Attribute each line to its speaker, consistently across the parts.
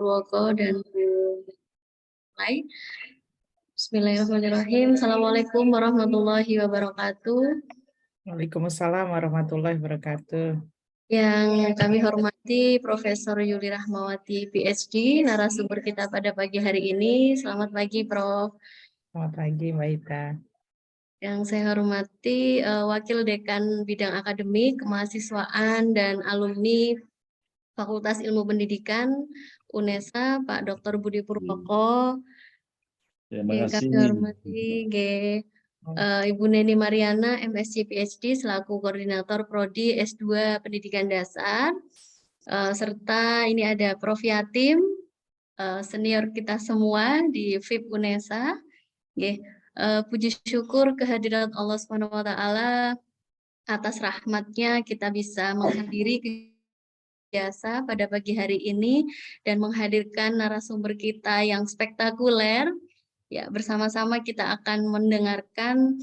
Speaker 1: Purwoko dan Bu Lai. Bismillahirrahmanirrahim. Assalamualaikum warahmatullahi wabarakatuh.
Speaker 2: Waalaikumsalam warahmatullahi wabarakatuh.
Speaker 1: Yang kami hormati Profesor Yuli Rahmawati, PhD, narasumber kita pada pagi hari ini. Selamat pagi, Prof.
Speaker 2: Selamat pagi, Mbak Ita.
Speaker 1: Yang saya hormati Wakil Dekan Bidang Akademik, Kemahasiswaan, dan alumni Fakultas Ilmu Pendidikan UNESA, Pak Dr. Budi Purwoko.
Speaker 3: Terima kasih.
Speaker 1: Kami hormati Ibu Neni Mariana, MSc PhD, selaku Koordinator Prodi S2 Pendidikan Dasar, serta ini ada Prof. Yatim, senior kita semua di FIP UNESA. Puji syukur kehadirat Allah SWT atas rahmatnya kita bisa menghadiri biasa pada pagi hari ini dan menghadirkan narasumber kita yang spektakuler. Ya, bersama-sama kita akan mendengarkan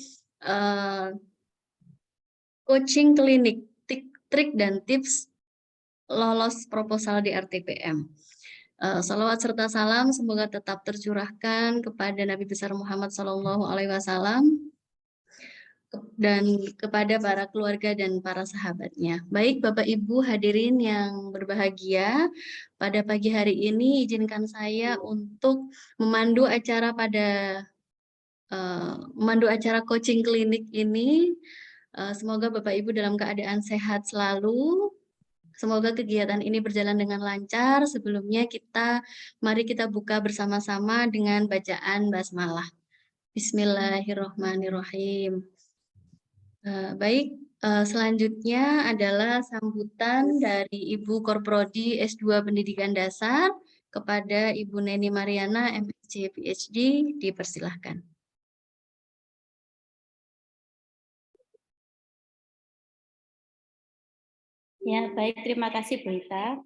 Speaker 1: coaching klinik, trik dan tips lolos proposal di RTPM. Salawat serta salam semoga tetap tercurahkan kepada Nabi besar Muhammad SAW dan kepada para keluarga dan para sahabatnya. Baik Bapak Ibu hadirin yang berbahagia, pada pagi hari ini izinkan saya untuk memandu acara coaching klinik ini. Semoga Bapak Ibu dalam keadaan sehat selalu. Semoga kegiatan ini berjalan dengan lancar. Sebelumnya mari kita buka bersama-sama dengan bacaan basmalah. Bismillahirrahmanirrahim. Baik, selanjutnya adalah sambutan dari Ibu Korprodi S2 Pendidikan Dasar kepada Ibu Neni Mariana, MSc PhD, dipersilahkan.
Speaker 4: Ya, baik, terima kasih Bu Ita.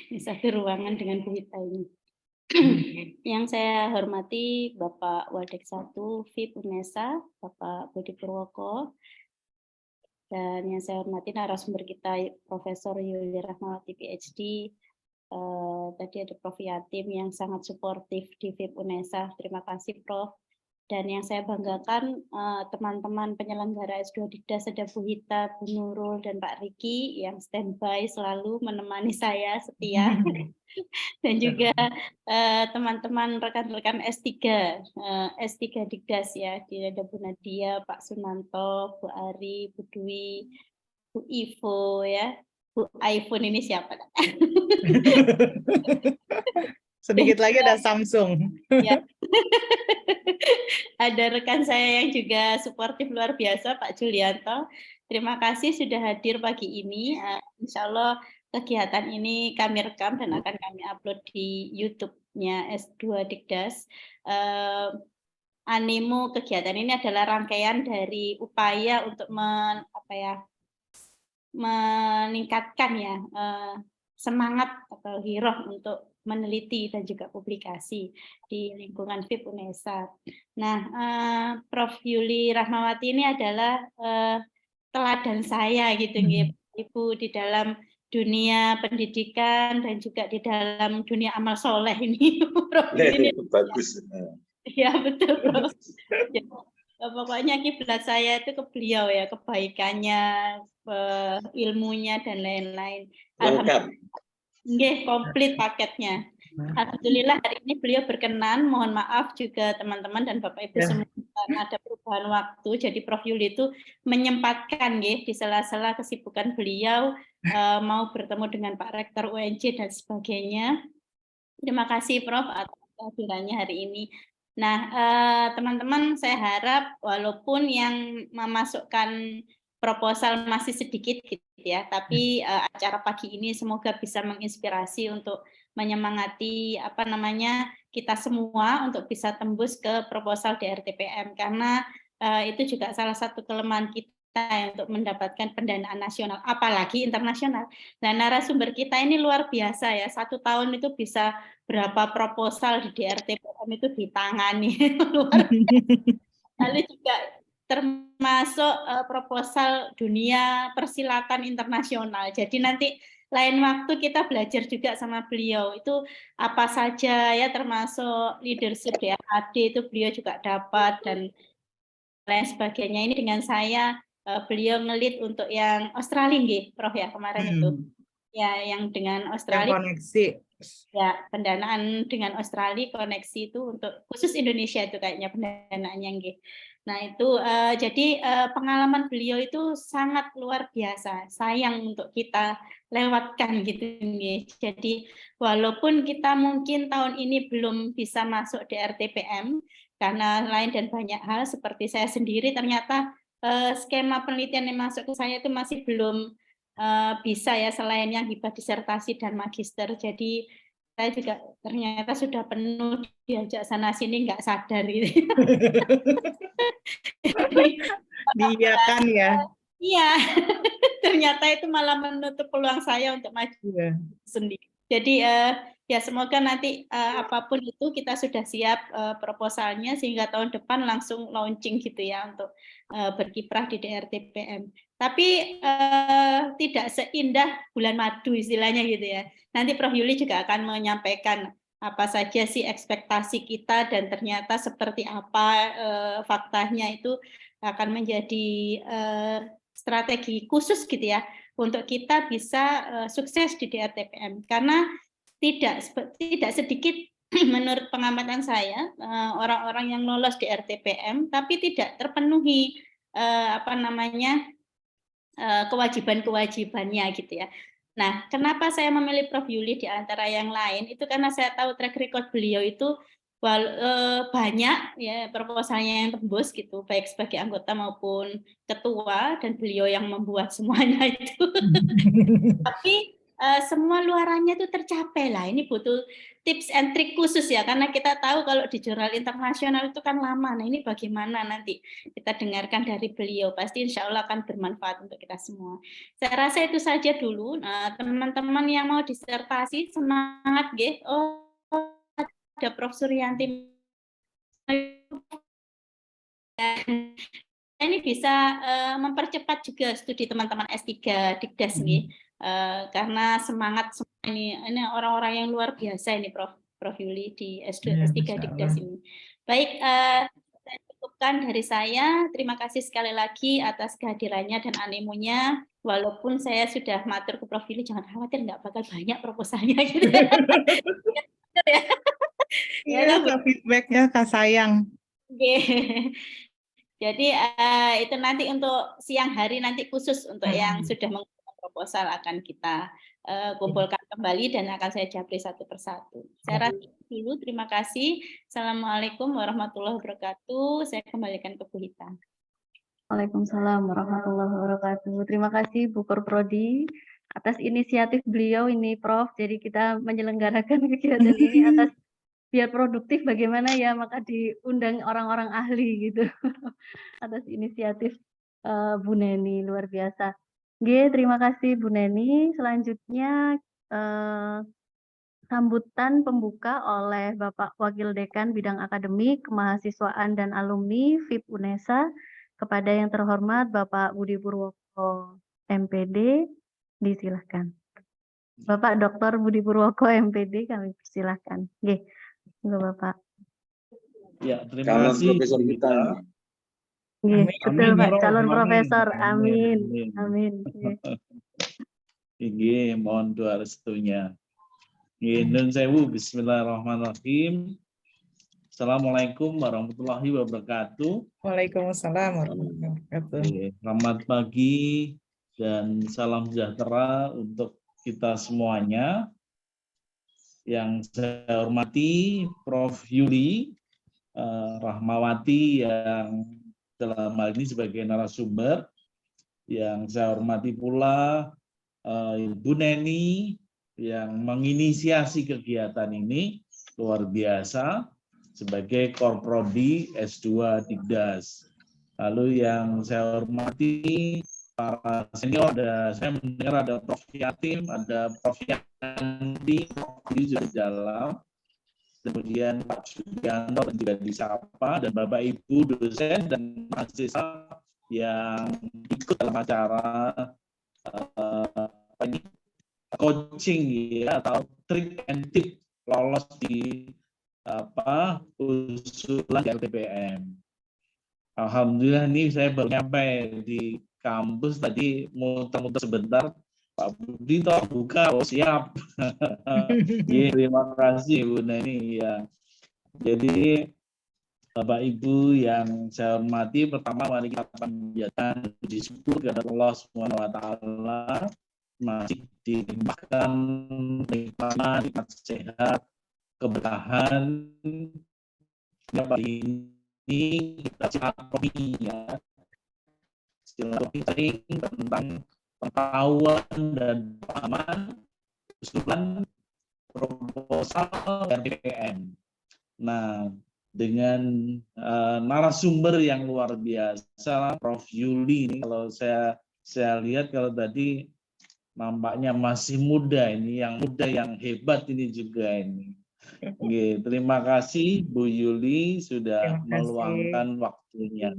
Speaker 4: Ini satu ruangan dengan Bu Ita ini. Yang saya hormati Bapak Wadek 1 FIP UNESA, Bapak Budi Purwoko, dan yang saya hormati narasumber kita Profesor Yuli Rahmawati PhD. Tadi ada Prof. Yatim yang sangat suportif di FIP UNESA. Terima kasih Prof. Dan yang saya banggakan teman-teman penyelenggara S2 Dikdas, ada Bu Hita, Bu Nurul, dan Pak Riki yang standby selalu menemani saya setia. Dan juga teman-teman rekan-rekan S3 Dikdas ya, ada Bu Nadia, Pak Sunanto, Bu Ari, Bu Dwi, Bu Ivo ya, Bu iPhone ini siapa?
Speaker 2: Sedikit lagi ada Samsung.
Speaker 4: Ya. Ada rekan saya yang juga suportif luar biasa, Pak Julianto. Terima kasih sudah hadir pagi ini. Insya Allah kegiatan ini kami rekam dan akan kami upload di YouTube-nya S2 Dikdas. Animo kegiatan ini adalah rangkaian dari upaya untuk meningkatkan ya semangat atau giroh untuk meneliti dan juga publikasi di lingkungan FIP UNESA. Nah, Prof. Yuli Rahmawati ini adalah teladan saya gitu, Ibu, di dalam dunia pendidikan dan juga di dalam dunia amal soleh ini. Prof. Ini
Speaker 3: bagus.
Speaker 4: Ya betul, Prof. Ya, pokoknya kiblat saya itu ke beliau ya, kebaikannya, ilmunya dan lain-lain.
Speaker 3: Lengkap.
Speaker 4: Nggih, komplit paketnya. Alhamdulillah hari ini beliau berkenan. Mohon maaf juga teman-teman dan Bapak Ibu semua karena ada perubahan waktu. Jadi Prof. Yuli itu menyempatkan di sela-sela kesibukan beliau mau bertemu dengan Pak Rektor UNJ dan sebagainya. Terima kasih Prof. atas kehadirannya hari ini. Nah, teman-teman saya harap walaupun yang memasukkan proposal masih sedikit gitu ya, tapi acara pagi ini semoga bisa menginspirasi untuk menyemangati kita semua untuk bisa tembus ke proposal di RTPM, karena itu juga salah satu kelemahan kita untuk mendapatkan pendanaan nasional, apalagi internasional. Nah, narasumber kita ini luar biasa ya, 1 tahun itu bisa berapa proposal di RTPM itu ditangani. Luar biasa. Lalu juga termasuk proposal dunia persilatan internasional. Jadi nanti lain waktu kita belajar juga sama beliau. Itu apa saja ya, termasuk leadership di AD itu beliau juga dapat dan lain sebagainya. Ini dengan saya beliau ngelit untuk yang Australia nggih, Prof ya kemarin itu. Ya, yang dengan
Speaker 2: Yang
Speaker 4: Australia.
Speaker 2: koneksi.
Speaker 4: Ya, pendanaan dengan Australia koneksi itu untuk khusus Indonesia itu kayaknya pendanaannya nggih. Nah, itu jadi pengalaman beliau itu sangat luar biasa. Sayang untuk kita lewatkan gitu nggih. Jadi walaupun kita mungkin tahun ini belum bisa masuk di RTPM karena lain dan banyak hal seperti saya sendiri ternyata skema penelitian yang masuk ke saya itu masih belum bisa ya selain yang hibah disertasi dan magister. Jadi saya juga ternyata sudah penuh diajak sana sini nggak sadar gitu.
Speaker 2: Dia kan ya.
Speaker 4: Iya, ternyata itu malah menutup peluang saya untuk maju sendiri. Jadi ya semoga nanti apapun itu kita sudah siap proposalnya sehingga tahun depan langsung launching gitu ya untuk berkiprah di DRTPM. Tapi tidak seindah bulan madu istilahnya gitu ya. Nanti Prof Yuli juga akan menyampaikan apa saja sih ekspektasi kita dan ternyata seperti apa faktanya itu akan menjadi strategi khusus gitu ya untuk kita bisa sukses di DRTPM karena tidak sedikit menurut pengamatan saya orang-orang yang lolos di RTPM tapi tidak terpenuhi kewajiban-kewajibannya gitu ya. Nah, kenapa saya memilih Prof Yuli di antara yang lain? Itu karena saya tahu track record beliau itu banyak ya proposalnya yang tembus gitu, baik sebagai anggota maupun ketua dan beliau yang membuat semuanya itu. Tapi semua luarannya itu tercapai lah. Ini butuh tips and trick khusus ya, karena kita tahu kalau di jurnal internasional itu kan lama. Nah ini bagaimana nanti kita dengarkan dari beliau. Pasti insya Allah akan bermanfaat untuk kita semua. Saya rasa itu saja dulu. Nah, teman-teman yang mau disertasi semangat, nggih. Oh, ada Prof Suryanti. Ini bisa mempercepat juga studi teman-teman S3 Dikdas nggih. Karena semangat semua ini orang-orang yang luar biasa ini Prof Yuli di S3 Dikdas ini. Baik, saya cukupkan dari saya. Terima kasih sekali lagi atas kehadirannya dan animonya. Walaupun saya sudah matur ke Prof Yuli, jangan khawatir nggak bakal banyak proposalnya gitu.
Speaker 2: Iya, feedbacknya Kak Sayang.
Speaker 4: Jadi itu nanti untuk siang hari nanti khusus untuk yang sudah mengumpulkan proposal akan kita kumpulkan kembali dan akan saya japri satu persatu. Saya rasa dulu, terima kasih. Assalamualaikum warahmatullahi wabarakatuh. Saya kembalikan ke Bu Hita.
Speaker 1: Waalaikumsalam warahmatullahi wabarakatuh. Terima kasih Bu Korprodi atas inisiatif beliau ini Prof. Jadi kita menyelenggarakan kegiatan ini atas biar produktif bagaimana ya, maka diundang orang-orang ahli gitu atas inisiatif Bu Neni, luar biasa. Oke, terima kasih Bu Neni. Selanjutnya sambutan pembuka oleh Bapak Wakil Dekan Bidang Akademik, Kemahasiswaan dan Alumni FIP UNESA kepada yang terhormat Bapak Budi Purwoko MPD, disilahkan. Bapak Dr. Budi Purwoko MPD, kami persilahkan. Oke. Bapak.
Speaker 3: Ya, terima kasih.
Speaker 5: Profesor kita.
Speaker 1: Betul
Speaker 3: amin,
Speaker 1: Pak,
Speaker 3: ya
Speaker 1: calon
Speaker 3: Rob.
Speaker 1: profesor.
Speaker 3: Amin.
Speaker 1: Amin.
Speaker 3: Ini mohon doa restunya. Nun sewu, bismillahirrahmanirrahim. Assalamualaikum warahmatullahi wabarakatuh.
Speaker 2: Waalaikumsalam warahmatullahi wabarakatuh.
Speaker 3: Selamat pagi dan salam sejahtera untuk kita semuanya. Yang saya hormati Prof Yuli Rahmawati yang dalam hal ini sebagai narasumber, yang saya hormati pula Ibu Neni yang menginisiasi kegiatan ini luar biasa sebagai Korprodi S2 Dikdas. Lalu yang saya hormati para senior, saya mendengar ada Prof Yatim, ada Prof Yandi, ini sudah dalam, kemudian Pak Sugianto juga disapa, dan Bapak Ibu dosen dan mahasiswa yang ikut dalam acara coaching ya, atau trik and tip lolos di usulan RTPM. Alhamdulillah ini saya baru nyampe di kampus tadi, muter-muter sebentar, Pak Budi toh buka, oh siap. Terima kasih Bu Neni ya. Jadi Bapak Ibu yang saya hormati, pertama mari kita panjatkan puji syukur kepada Allah Subhanahu wa taala, masih dilimpahkan nikmat sehat, keberkahan. Pagi ini kita silaturahmi ya, silaturahmi tentang pengetahuan dan pemahaman usulan proposal RTPM. Nah, dengan narasumber yang luar biasa, Prof. Yuli ini, kalau saya lihat kalau tadi nampaknya masih muda ini, yang muda yang hebat ini juga ini. Oke, terima kasih Bu Yuli sudah meluangkan waktunya.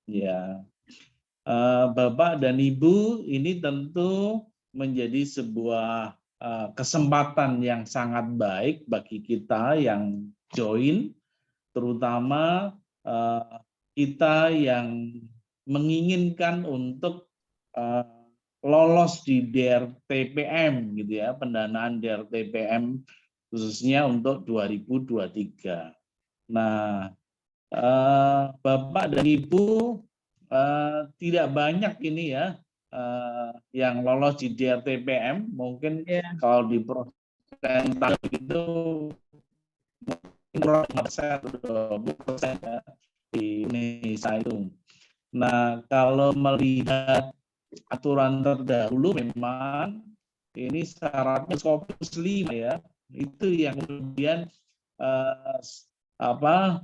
Speaker 3: Ya, Bapak dan Ibu, ini tentu menjadi sebuah kesempatan yang sangat baik bagi kita yang join, terutama kita yang menginginkan untuk lolos di DRTPM gitu ya, pendanaan DRTPM khususnya untuk 2023. Nah, Bapak dan Ibu tidak banyak ini ya yang lolos di DRTPM, mungkin kalau di persentase itu 5% di Indonesia itu. Nah, kalau melihat aturan terdahulu memang ini syaratnya Scopus 5 ya. Itu yang kemudian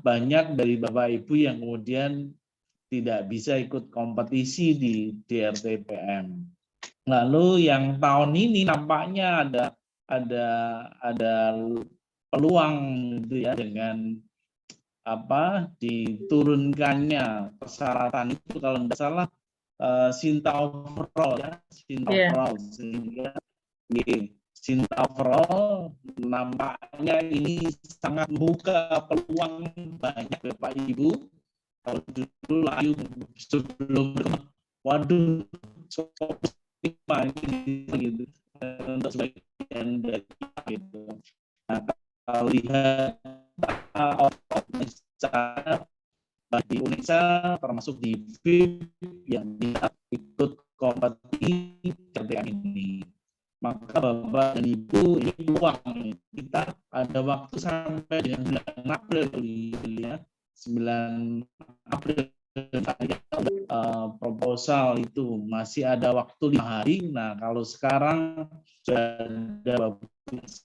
Speaker 3: banyak dari Bapak Ibu yang kemudian tidak bisa ikut kompetisi di DRTPM. Lalu yang tahun ini nampaknya ada peluang gitu ya, dengan diturunkannya persyaratan itu, kalau tidak salah Sinta overall ya, Sinta overall, sehingga Sinta overall nampaknya ini sangat membuka peluang banyak Bapak Ibu. Kalau dulu layu sebelum waduh gitu untuk sebagian dari itu. Nah, kalau lihat di Indonesia termasuk di VIP yang ikut kompetisi RTPM ini, maka Bapak dan Ibu, ini peluang kita ada waktu sampai dengan 9 April ya, 9 April proposal itu masih ada waktu 5 hari. Nah, kalau sekarang sudah ada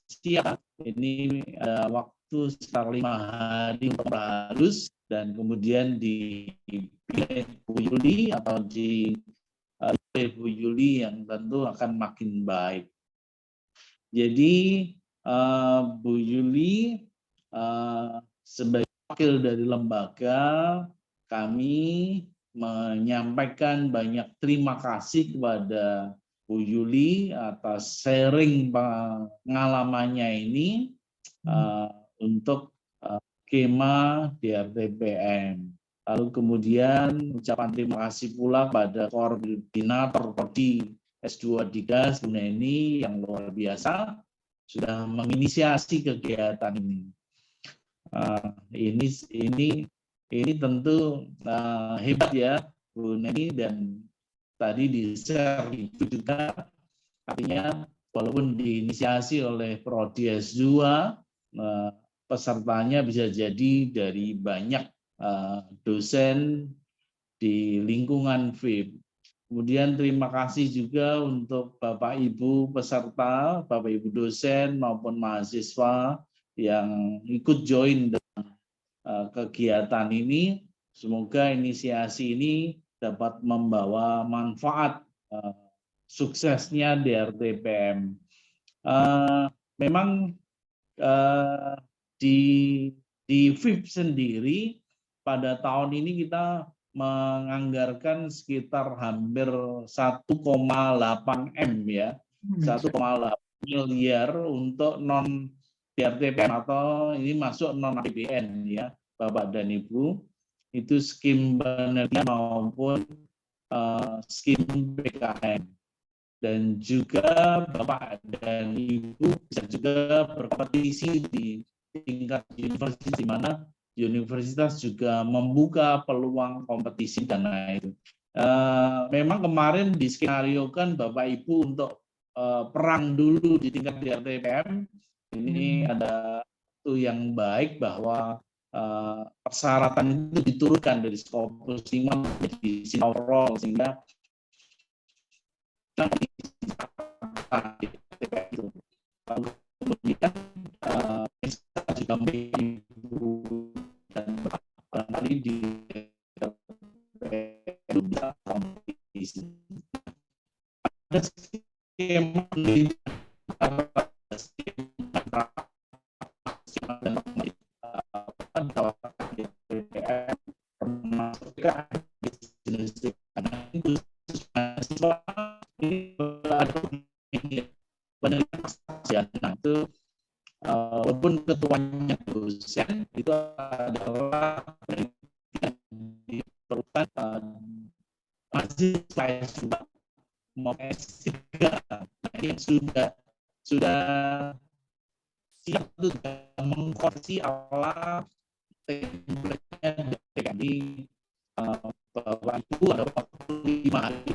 Speaker 3: siap, ini ada waktu sekitar 5 hari untuk halus, dan kemudian dipilih Bu Yuli atau di Bu Yuli yang tentu akan makin baik. Jadi Bu Yuli sebagai wakil dari lembaga, kami menyampaikan banyak terima kasih kepada Bu Yuli atas sharing pengalamannya ini untuk skema DRTPM. Lalu kemudian ucapan terima kasih pula pada koordinator Prodi S2 Digas Bu Neni yang luar biasa sudah menginisiasi kegiatan ini. Ini tentu hebat ya Bu Neni, dan tadi di-share itu juga, artinya walaupun diinisiasi oleh Prodi S2, pesertanya bisa jadi dari banyak dosen di lingkungan VIP. Kemudian terima kasih juga untuk Bapak Ibu peserta, Bapak Ibu dosen maupun mahasiswa yang ikut join dalam kegiatan ini. Semoga inisiasi ini dapat membawa manfaat suksesnya DRTPM. Memang di VIP sendiri pada tahun ini kita menganggarkan sekitar hampir 1,8 M ya 1,8 miliar untuk non PRTPM atau ini masuk non APBN ya, Bapak dan Ibu. Itu skim penerbitan maupun skim PKN. Dan juga Bapak dan Ibu bisa juga berkompetisi di tingkat universitas, di mana universitas juga membuka peluang kompetisi dana itu. Memang kemarin diskenariokan Bapak Ibu untuk perang dulu di tingkat RTPM. Ini ada itu yang baik bahwa persyaratan itu diturunkan dari Scopus 5 menjadi overall, sehingga kemudian kita juga dan barangkali di kompetisi. Ada skema itu walaupun ketuanya dosen itu adalah diperlukan mahasiswa juga mau S3 yang sudah siap untuk mengkonversi ala template-nya dari Bapak Ibu ada 45 hari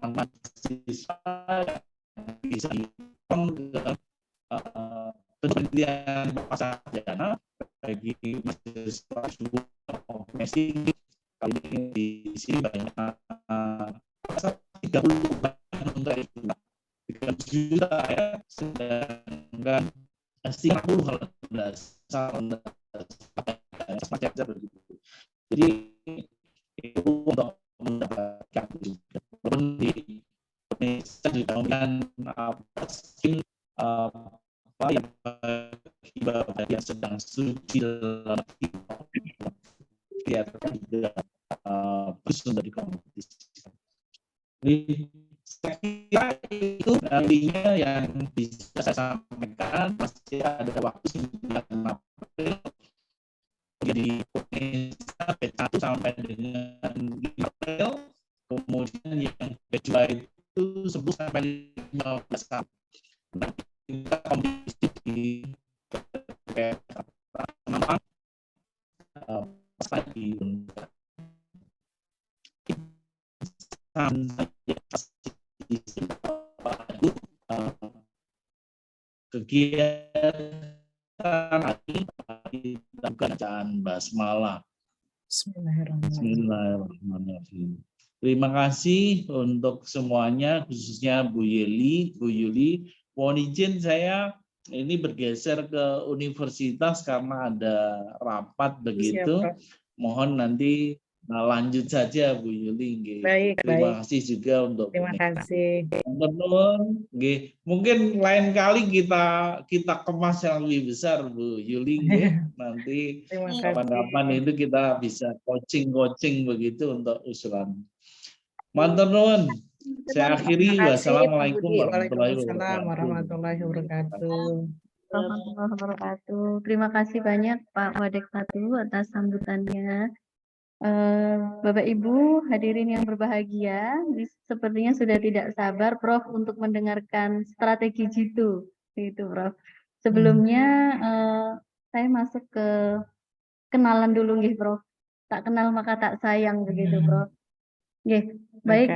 Speaker 3: mahasiswa bisa penelitian pasar dana bagi mahasiswa domestik. Kali ini di sini banyak 30 untuk itu 3 juta ya, sedangkan 50 kalau tidak salah semacam begitu. Jadi itu untuk mendapatkan di Indonesia juga dengan skim apa yang bagi yang sedang studi dalam biar tidak bisa dari kompetisi. Jadi saya kira itu nantinya yang bisa saya sampaikan. Masih ada waktu 9 April jadi Indonesia P1 sampai dengan 5 April, kemudian yang P2 itu 10 sampai 15 April. Nah, kita kompetisi di P1 pas di kegiatan bacaan basmalah. Bismillahirrahmanirrahim. Terima kasih untuk semuanya, khususnya Bu Yuli. Mohon izin saya ini bergeser ke universitas karena ada rapat begitu. Mohon nanti lanjut saja Bu Yuli. Terima kasih juga untuk
Speaker 2: terima kasih.
Speaker 3: Mungkin lain kali kita kemas yang lebih besar Bu Yuli. Nanti kapan-kapan itu kita bisa coaching begitu untuk usulan. Mantur nuwun. Saya akhiri. Wassalamualaikum warahmatullahi
Speaker 1: wabarakatuh. Terima kasih banyak Pak Wadek 1 atas sambutannya. Bapak Ibu hadirin yang berbahagia, sepertinya sudah tidak sabar Prof untuk mendengarkan strategi Jitu, itu Prof. Sebelumnya saya masuk ke kenalan dulu nggih Prof. Tak kenal maka tak sayang begitu Prof. Nggih, baik.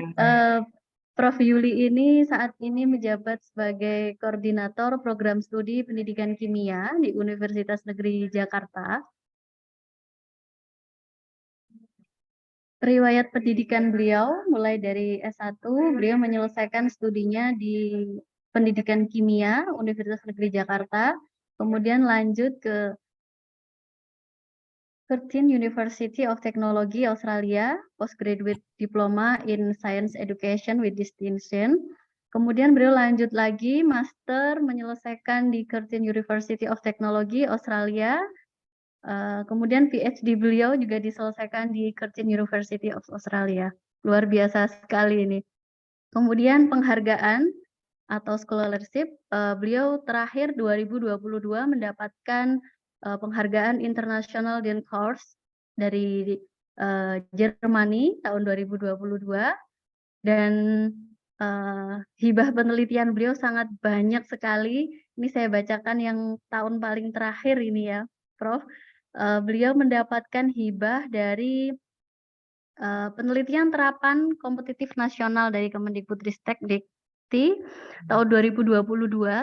Speaker 1: Prof Yuli ini saat ini menjabat sebagai koordinator program studi pendidikan kimia di Universitas Negeri Jakarta. Riwayat pendidikan beliau mulai dari S1, beliau menyelesaikan studinya di pendidikan kimia Universitas Negeri Jakarta, kemudian lanjut ke Curtin University of Technology Australia, postgraduate diploma in Science Education with distinction. Kemudian beliau lanjut lagi master menyelesaikan di Curtin University of Technology Australia. Kemudian PhD beliau juga diselesaikan di Curtin University of Australia. Luar biasa sekali ini. Kemudian penghargaan atau scholarship, beliau terakhir 2022 mendapatkan penghargaan International Den Course dari Jermani tahun 2022, dan hibah penelitian beliau sangat banyak sekali. Ini saya bacakan yang tahun paling terakhir ini ya, Prof. Beliau mendapatkan hibah dari penelitian terapan kompetitif nasional dari Kemendikbudristek-Dikti tahun 2022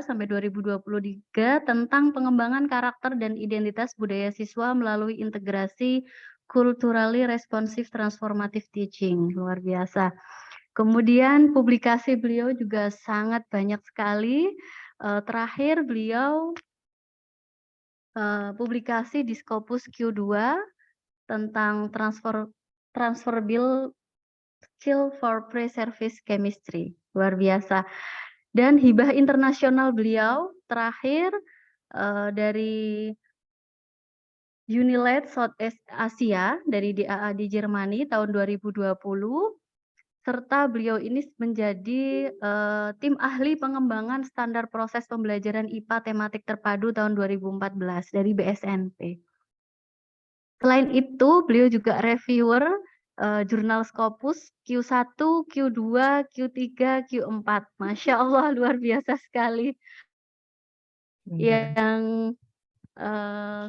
Speaker 1: sampai 2023 tentang pengembangan karakter dan identitas budaya siswa melalui integrasi culturally responsive transformative teaching. Luar biasa. Kemudian publikasi beliau juga sangat banyak sekali. Terakhir beliau publikasi di Scopus Q2 tentang transferable skill for pre-service chemistry. Luar biasa. Dan hibah internasional beliau terakhir dari Unilet Southeast Asia dari DAA di Jermani tahun 2020, serta beliau ini menjadi tim ahli pengembangan standar proses pembelajaran IPA tematik terpadu tahun 2014 dari BSNP. Selain itu, beliau juga reviewer jurnal Scopus Q1, Q2, Q3, Q4. Masya Allah, luar biasa sekali. Yang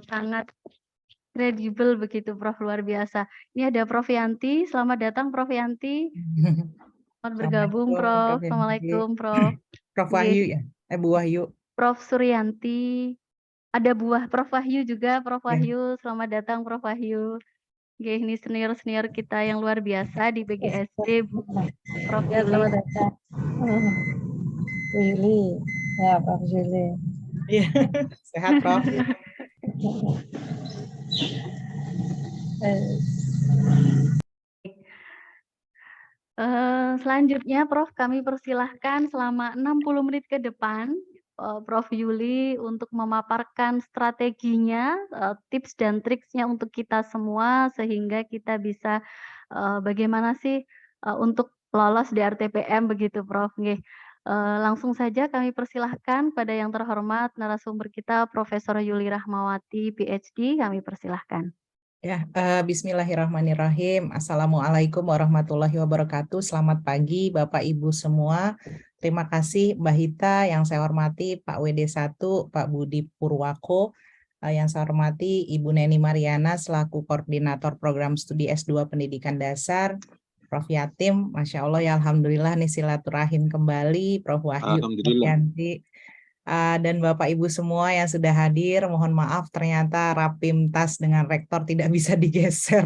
Speaker 1: sangat kredibel begitu, Prof. Luar biasa. Ini ada Prof. Yanti. Selamat datang, Prof. Yanti. Selamat bergabung, Prof. Assalamualaikum, Prof.
Speaker 2: Prof Wahyu ya? Bu Wahyu.
Speaker 1: Prof. Suryanti. Ada Prof. Wahyu juga, Prof. Wahyu. Selamat datang, Prof. Wahyu. Oke, ini senior-senior kita yang luar biasa di BGSD, Prof.
Speaker 5: Ya, selamat datang. Bu Yuli, ya Prof. Yuli.
Speaker 2: Iya, sehat Prof.
Speaker 1: Selanjutnya, Prof, kami persilahkan selama 60 menit ke depan Prof. Yuli untuk memaparkan strateginya, tips dan triksnya untuk kita semua sehingga kita bisa bagaimana sih untuk lolos di RTPM begitu, Prof. Nggih. Langsung saja kami persilahkan pada yang terhormat narasumber kita Profesor Yuli Rahmawati, PhD, kami persilahkan.
Speaker 2: Ya, bismillahirrahmanirrahim. Assalamualaikum warahmatullahi wabarakatuh. Selamat pagi Bapak Ibu semua. Terima kasih Mbak Hita, yang saya hormati Pak WD1, Pak Budi Purwako, yang saya hormati Ibu Neni Mariana selaku Koordinator Program Studi S2 Pendidikan Dasar, Prof. Yatim, Masya Allah ya Alhamdulillah nih silaturahim kembali, Prof. Wahyu, Prof. Yanti, dan Bapak Ibu semua yang sudah hadir. Mohon maaf ternyata Rapimtas dengan Rektor tidak bisa digeser,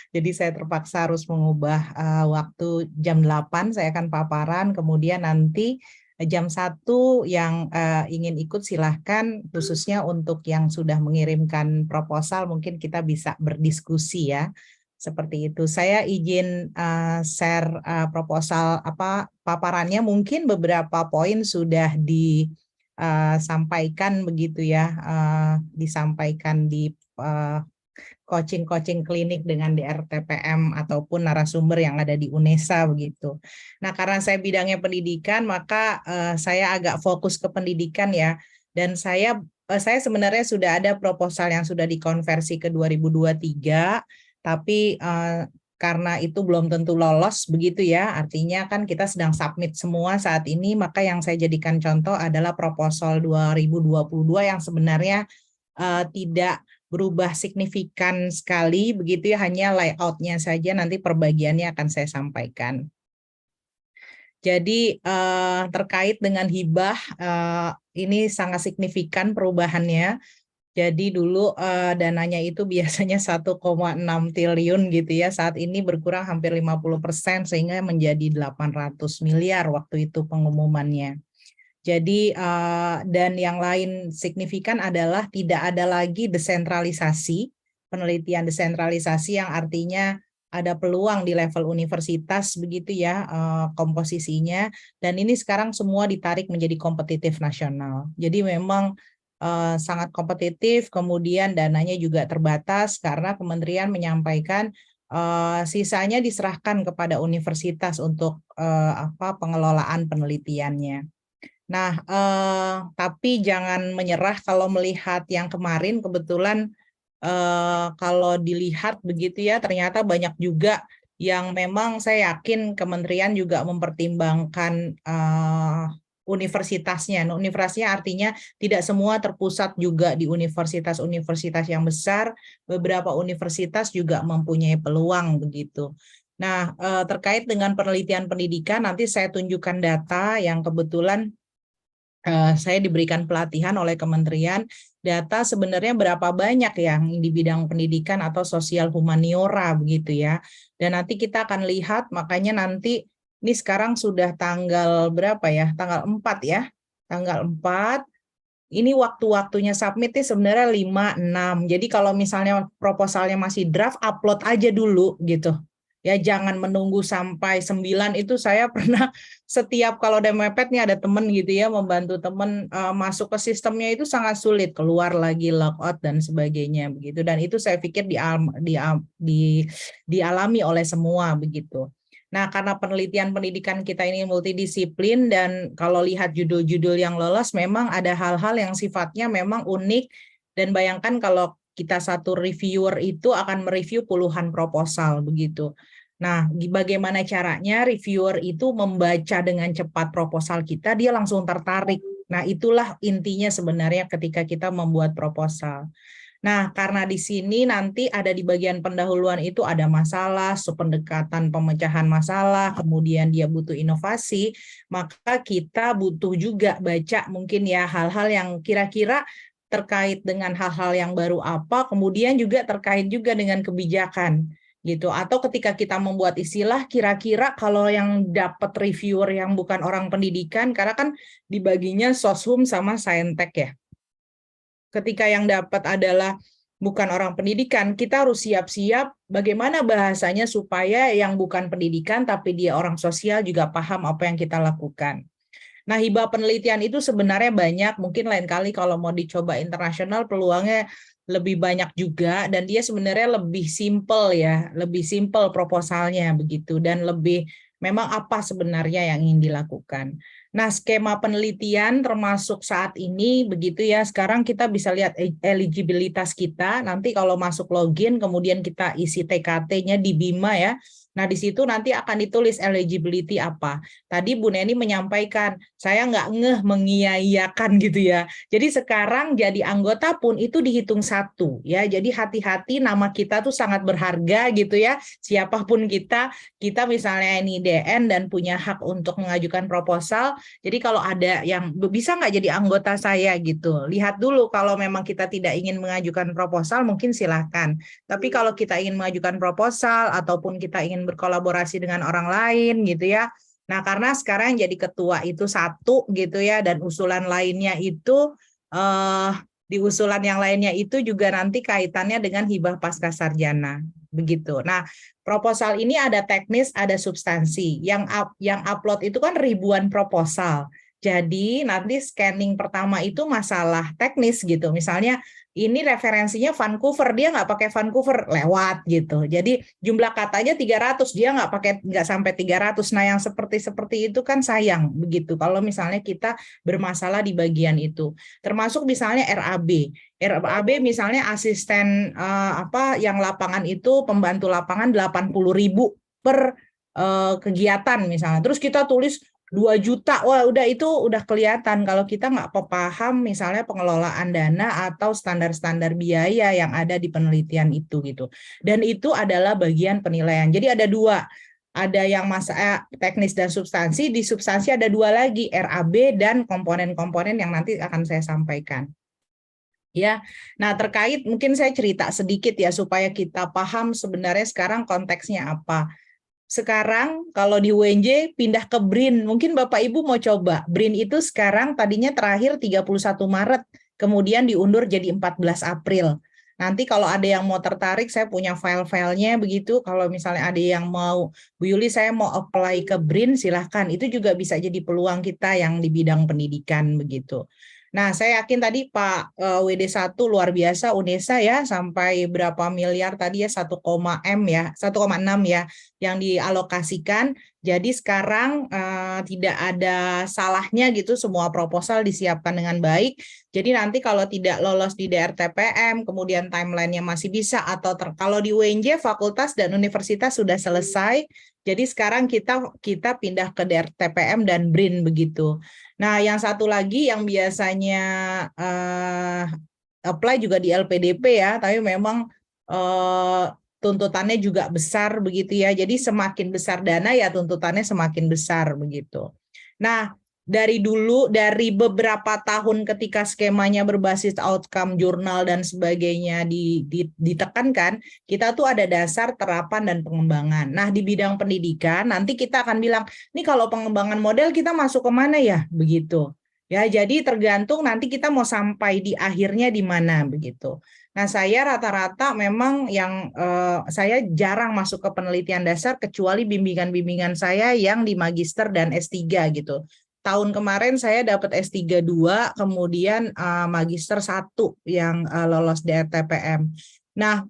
Speaker 2: jadi saya terpaksa harus mengubah waktu jam 8 saya akan paparan, kemudian nanti jam 1 yang ingin ikut silahkan, khususnya untuk yang sudah mengirimkan proposal mungkin kita bisa berdiskusi ya. Seperti itu. Saya izin share proposal paparannya, mungkin beberapa poin sudah disampaikan begitu ya, disampaikan di coaching klinik dengan di RTPM ataupun narasumber yang ada di UNESA begitu. Nah, karena saya bidangnya pendidikan, maka saya agak fokus ke pendidikan ya. Dan saya sebenarnya sudah ada proposal yang sudah dikonversi ke 2023. Tapi karena itu belum tentu lolos begitu ya, artinya kan kita sedang submit semua saat ini, maka yang saya jadikan contoh adalah proposal 2022 yang sebenarnya tidak berubah signifikan sekali begitu ya, hanya layoutnya saja, nanti perbagiannya akan saya sampaikan. Jadi terkait dengan hibah, ini sangat signifikan perubahannya. Jadi dulu dananya itu biasanya 1,6 triliun gitu ya, saat ini berkurang hampir 50% sehingga menjadi 800 miliar waktu itu pengumumannya. Jadi dan yang lain signifikan adalah tidak ada lagi desentralisasi, penelitian desentralisasi yang artinya ada peluang di level universitas begitu ya komposisinya, dan ini sekarang semua ditarik menjadi kompetitif nasional. Jadi memang sangat kompetitif, kemudian dananya juga terbatas karena kementerian menyampaikan sisanya diserahkan kepada universitas untuk pengelolaan penelitiannya. Nah, tapi jangan menyerah kalau melihat yang kemarin kebetulan kalau dilihat begitu ya, ternyata banyak juga yang memang saya yakin kementerian juga mempertimbangkan universitasnya. Nah, universitasnya artinya tidak semua terpusat juga di universitas-universitas yang besar, beberapa universitas juga mempunyai peluang begitu. Nah, terkait dengan penelitian pendidikan, nanti saya tunjukkan data yang kebetulan saya diberikan pelatihan oleh kementerian, data sebenarnya berapa banyak yang di bidang pendidikan atau sosial humaniora begitu ya. Dan nanti kita akan lihat, makanya nanti ini sekarang sudah tanggal berapa ya? Tanggal 4 ya. Tanggal 4. Ini waktu-waktunya submit sebenarnya 5, 6. Jadi kalau misalnya proposalnya masih draft, upload aja dulu gitu. Ya jangan menunggu sampai 9 itu saya pernah setiap kalau ada mepet nih ada temen gitu ya membantu temen masuk ke sistemnya itu sangat sulit, keluar lagi logout dan sebagainya begitu. Dan itu saya pikir dialami oleh semua begitu. Nah, karena penelitian pendidikan kita ini multidisiplin dan kalau lihat judul-judul yang lolos memang ada hal-hal yang sifatnya memang unik dan bayangkan kalau kita satu reviewer itu akan mereview puluhan proposal begitu. Nah, bagaimana caranya reviewer itu membaca dengan cepat proposal kita, dia langsung tertarik. Nah, itulah intinya sebenarnya ketika kita membuat proposal. Nah, karena di sini nanti ada di bagian pendahuluan itu ada masalah, pendekatan pemecahan masalah, kemudian dia butuh inovasi, maka kita butuh juga baca mungkin ya hal-hal yang kira-kira terkait dengan hal-hal yang baru apa, kemudian juga terkait juga dengan kebijakan gitu. Atau ketika kita membuat istilah, kira-kira kalau yang dapat reviewer yang bukan orang pendidikan, karena kan dibaginya soshum sama saintek ya. Ketika yang dapat adalah bukan orang pendidikan, kita harus siap-siap bagaimana bahasanya supaya yang bukan pendidikan tapi dia orang sosial juga paham apa yang kita lakukan. Nah, hibah penelitian itu sebenarnya banyak, mungkin lain kali kalau mau dicoba internasional peluangnya lebih banyak juga dan dia sebenarnya lebih simple ya, lebih simple proposalnya begitu dan lebih memang apa sebenarnya yang ingin dilakukan. Nah, skema penelitian termasuk saat ini begitu ya. Sekarang kita bisa lihat eligibilitas kita. Nanti kalau masuk login, kemudian kita isi TKT-nya di Bima ya. Nah, di situ nanti akan ditulis eligibility apa. Tadi Bu Neni menyampaikan, saya nggak ngeh mengiyakan gitu ya. Jadi sekarang jadi anggota pun itu dihitung satu ya. Jadi hati-hati nama kita tuh sangat berharga gitu ya. Siapapun kita misalnya ini DN dan punya hak untuk mengajukan proposal. Jadi kalau ada yang bisa nggak jadi anggota saya gitu. Lihat dulu kalau memang kita tidak ingin mengajukan proposal mungkin silahkan. Tapi kalau kita ingin mengajukan proposal ataupun kita ingin berkolaborasi dengan orang lain gitu ya. Nah, karena sekarang jadi ketua itu satu gitu ya dan usulan lainnya itu di usulan yang lainnya itu juga nanti kaitannya dengan hibah pasca sarjana begitu. Nah, proposal ini ada teknis, ada substansi. Yang upload itu kan ribuan proposal. Jadi nanti scanning pertama itu masalah teknis gitu. Misalnya ini referensinya Vancouver, dia nggak pakai Vancouver, lewat gitu. Jadi jumlah katanya 300, dia nggak sampai 300. Nah yang seperti itu kan sayang begitu. Kalau misalnya kita bermasalah di bagian itu. Termasuk misalnya RAB. RAB misalnya asisten yang lapangan itu pembantu lapangan 80.000 per kegiatan misalnya. Terus kita tulis 2 juta, wah itu udah kelihatan kalau kita nggak paham misalnya pengelolaan dana atau standar-standar biaya yang ada di penelitian itu gitu. Dan itu adalah bagian penilaian. Jadi ada 2, ada yang teknis dan substansi, di substansi ada 2 lagi, RAB dan komponen-komponen yang nanti akan saya sampaikan. Ya, nah terkait mungkin saya cerita sedikit ya supaya kita paham sebenarnya sekarang konteksnya apa. Sekarang kalau di UNJ pindah ke BRIN, mungkin Bapak Ibu mau coba. BRIN itu sekarang tadinya terakhir 31 Maret, kemudian diundur jadi 14 April. Nanti kalau ada yang mau tertarik, saya punya file-filenya begitu. Kalau misalnya ada yang mau, Bu Yuli saya mau apply ke BRIN, silahkan. Itu juga bisa jadi peluang kita yang di bidang pendidikan begitu. Nah, saya yakin tadi Pak WD1 luar biasa UNESA ya, sampai berapa miliar tadi ya, 1, M ya, 1,6 ya yang dialokasikan. Jadi sekarang tidak ada salahnya gitu, semua proposal disiapkan dengan baik. Jadi nanti kalau tidak lolos di DRTPM, kemudian timelinenya masih bisa, atau kalau di UNJ fakultas dan universitas sudah selesai. Jadi sekarang kita pindah ke DRTPM dan BRIN begitu. Nah, yang satu lagi yang biasanya apply juga di LPDP ya, tapi memang tuntutannya juga besar begitu ya. Jadi semakin besar dana ya tuntutannya semakin besar begitu. Nah, dari beberapa tahun ketika skemanya berbasis outcome, jurnal dan sebagainya ditekankan, kita tuh ada dasar, terapan, dan pengembangan. Nah, di bidang pendidikan nanti kita akan bilang, nih kalau pengembangan model kita masuk ke mana ya, begitu. Ya, jadi tergantung nanti kita mau sampai di akhirnya di mana begitu. Nah, saya rata-rata memang yang saya jarang masuk ke penelitian dasar kecuali bimbingan-bimbingan saya yang di magister dan S3 gitu. Tahun kemarin saya dapat S3 2, kemudian magister 1 yang lolos DRTPM. Nah,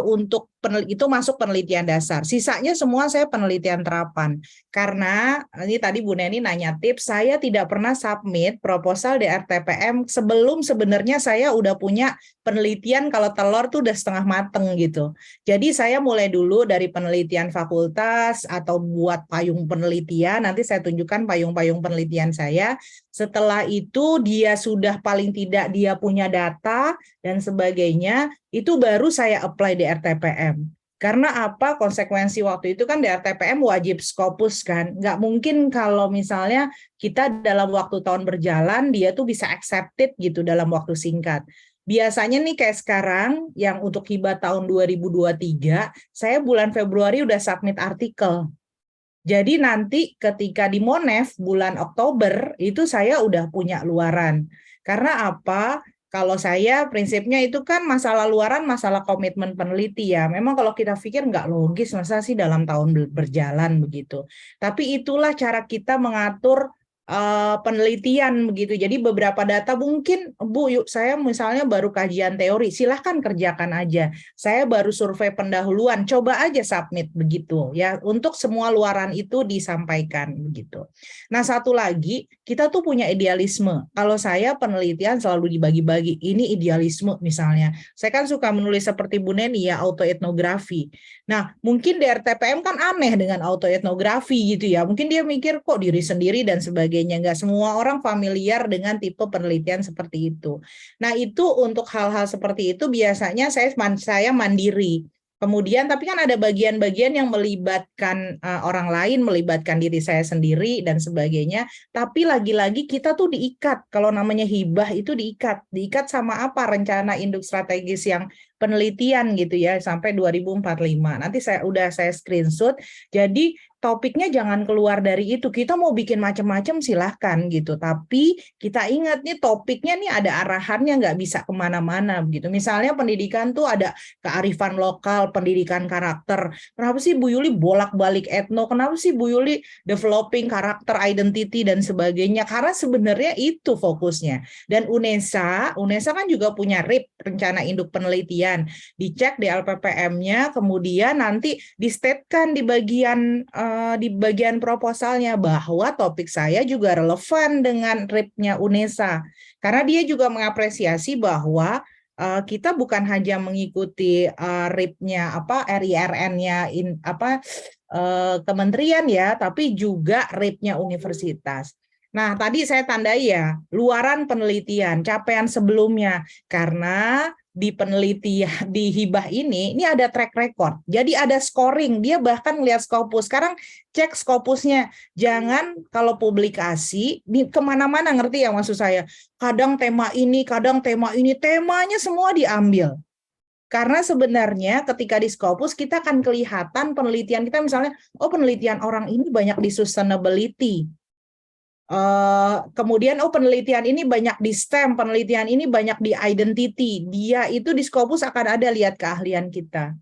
Speaker 2: untuk itu masuk penelitian dasar. Sisanya semua saya penelitian terapan. Karena ini tadi Bu Neni nanya tips, saya tidak pernah submit proposal DRTPM sebelum sebenarnya saya udah punya penelitian kalau telur tuh udah setengah mateng gitu. Jadi saya mulai dulu dari penelitian fakultas atau buat payung penelitian, nanti saya tunjukkan payung-payung penelitian saya. Setelah itu dia sudah paling tidak dia punya data dan sebagainya, itu baru saya apply di RTPM. Karena apa? Konsekuensi waktu itu kan di RTPM wajib Scopus kan. Nggak mungkin kalau misalnya kita dalam waktu tahun berjalan, dia tuh bisa accepted gitu dalam waktu singkat. Biasanya nih kayak sekarang, yang untuk hibah tahun 2023, saya bulan Februari udah submit artikel. Jadi nanti ketika di Monef bulan Oktober, itu saya udah punya luaran. Karena apa? Kalau saya prinsipnya itu kan masalah luaran, masalah komitmen peneliti ya. Memang kalau kita pikir nggak logis, masa sih dalam tahun berjalan begitu. Tapi itulah cara kita mengatur penelitian begitu. Jadi beberapa data mungkin, Bu, yuk saya misalnya baru kajian teori, silahkan kerjakan aja. Saya baru survei pendahuluan, coba aja submit begitu ya. Untuk semua luaran itu disampaikan begitu. Nah, satu lagi, kita tuh punya idealisme. Kalau saya penelitian selalu dibagi-bagi. Ini idealisme misalnya. Saya kan suka menulis seperti Bu Neni ya, autoetnografi. Nah, mungkin di RTPM kan aneh dengan autoetnografi gitu ya. Mungkin dia mikir kok diri sendiri dan sebagainya. Nggak semua orang familiar dengan tipe penelitian seperti itu. Nah, itu untuk hal-hal seperti itu biasanya saya mandiri. Kemudian, tapi kan ada bagian-bagian yang melibatkan orang lain, melibatkan diri saya sendiri dan sebagainya. Tapi lagi-lagi kita tuh diikat. Kalau namanya hibah itu diikat. Diikat sama apa? Rencana induk strategis yang penelitian gitu ya sampai 2045. Nanti saya screenshot. Jadi topiknya jangan keluar dari itu. Kita mau bikin macam-macam silahkan gitu. Tapi kita ingat nih topiknya nih ada arahannya, nggak bisa kemana-mana begitu. Misalnya pendidikan tuh ada kearifan lokal, pendidikan karakter. Kenapa sih Bu Yuli bolak-balik etno? Kenapa sih Bu Yuli developing karakter, identity dan sebagainya? Karena sebenarnya itu fokusnya. Dan UNESA kan juga punya RIP, rencana induk penelitian. Dicek di LPPM-nya, kemudian nanti di-statekan di bagian proposalnya bahwa topik saya juga relevan dengan RIP-nya UNESA. Karena dia juga mengapresiasi bahwa kita bukan hanya mengikuti RIP-nya RIRN-nya kementerian ya, tapi juga RIP-nya universitas. Nah, tadi saya tandai ya, luaran penelitian, capaian sebelumnya. Karena di penelitian, di hibah ini ada track record. Jadi ada scoring, dia bahkan melihat Scopus. Sekarang cek Scopusnya. Jangan kalau publikasi, kemana-mana ngerti ya maksud saya. Kadang tema ini, temanya semua diambil. Karena sebenarnya ketika di Scopus kita akan kelihatan penelitian kita misalnya, penelitian orang ini banyak di sustainability. Kemudian penelitian ini banyak di STEM, penelitian ini banyak di identity. Dia itu di Scopus akan ada lihat keahlian kita.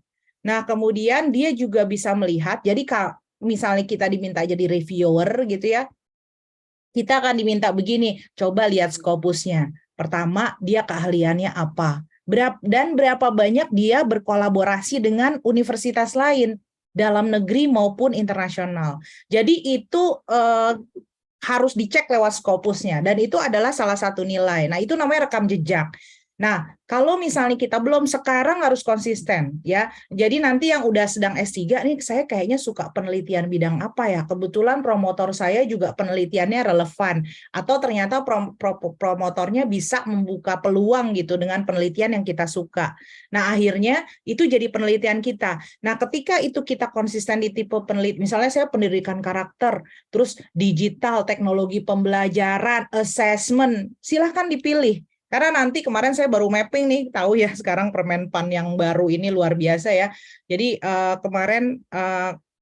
Speaker 2: Nah, kemudian dia juga bisa melihat, jadi misalnya kita diminta jadi reviewer gitu ya, kita akan diminta begini, coba lihat Scopusnya. Pertama, dia keahliannya apa? Dan berapa banyak dia berkolaborasi dengan universitas lain, dalam negeri maupun internasional. Jadi itu harus dicek lewat Scopusnya, dan itu adalah salah satu nilai. Nah, itu namanya rekam jejak. Nah, kalau misalnya kita belum, sekarang harus konsisten ya. Jadi nanti yang udah sedang S3 nih, saya kayaknya suka penelitian bidang apa ya? Kebetulan promotor saya juga penelitiannya relevan, atau ternyata promotornya bisa membuka peluang gitu dengan penelitian yang kita suka. Nah, akhirnya itu jadi penelitian kita. Nah, ketika itu kita konsisten di tipe penelitian, misalnya saya pendidikan karakter, terus digital, teknologi pembelajaran, assessment, silahkan dipilih. Karena nanti kemarin saya baru mapping nih, tahu ya sekarang Permenpan yang baru ini luar biasa ya. Jadi kemarin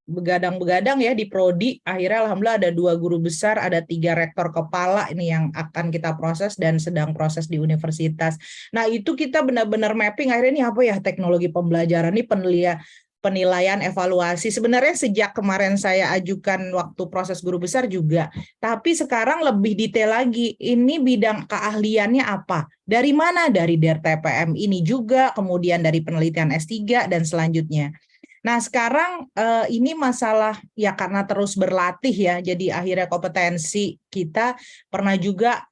Speaker 2: begadang-begadang ya di Prodi, akhirnya alhamdulillah ada 2 guru besar, ada 3 rektor kepala ini yang akan kita proses dan sedang proses di universitas. Nah, itu kita benar-benar mapping, akhirnya ini apa ya, teknologi pembelajaran ini penilaian evaluasi. Sebenarnya sejak kemarin saya ajukan waktu proses guru besar juga, tapi sekarang lebih detail lagi, ini bidang keahliannya apa, dari mana, dari DRTPM ini juga, kemudian dari penelitian S3 dan selanjutnya. Nah, sekarang ini masalah ya karena terus berlatih ya, jadi akhirnya kompetensi kita pernah juga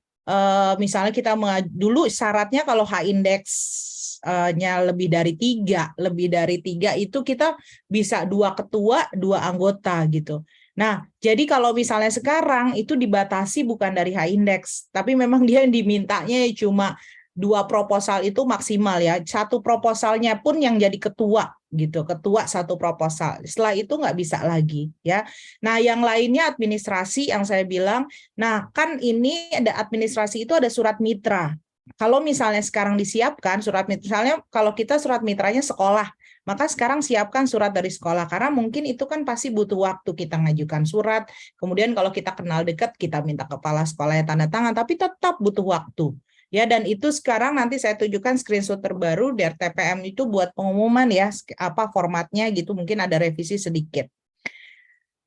Speaker 2: misalnya kita dulu syaratnya kalau H-index-nya lebih dari 3 itu kita bisa 2 ketua, 2 anggota gitu. Nah, jadi kalau misalnya sekarang itu dibatasi bukan dari H-index, tapi memang dia dimintanya cuma 2 proposal itu maksimal ya. 1 proposalnya pun yang jadi ketua gitu, ketua 1 proposal. Setelah itu nggak bisa lagi ya. Nah, yang lainnya administrasi yang saya bilang. Nah, kan ini ada administrasi itu ada surat mitra. Kalau misalnya sekarang disiapkan surat mitra, misalnya kalau kita surat mitranya sekolah, maka sekarang siapkan surat dari sekolah, karena mungkin itu kan pasti butuh waktu kita ngajukan surat, kemudian kalau kita kenal dekat kita minta kepala sekolahnya tanda tangan, tapi tetap butuh waktu. Ya, dan itu sekarang nanti saya tunjukkan screenshot terbaru dari TPM itu buat pengumuman ya, apa formatnya gitu, mungkin ada revisi sedikit.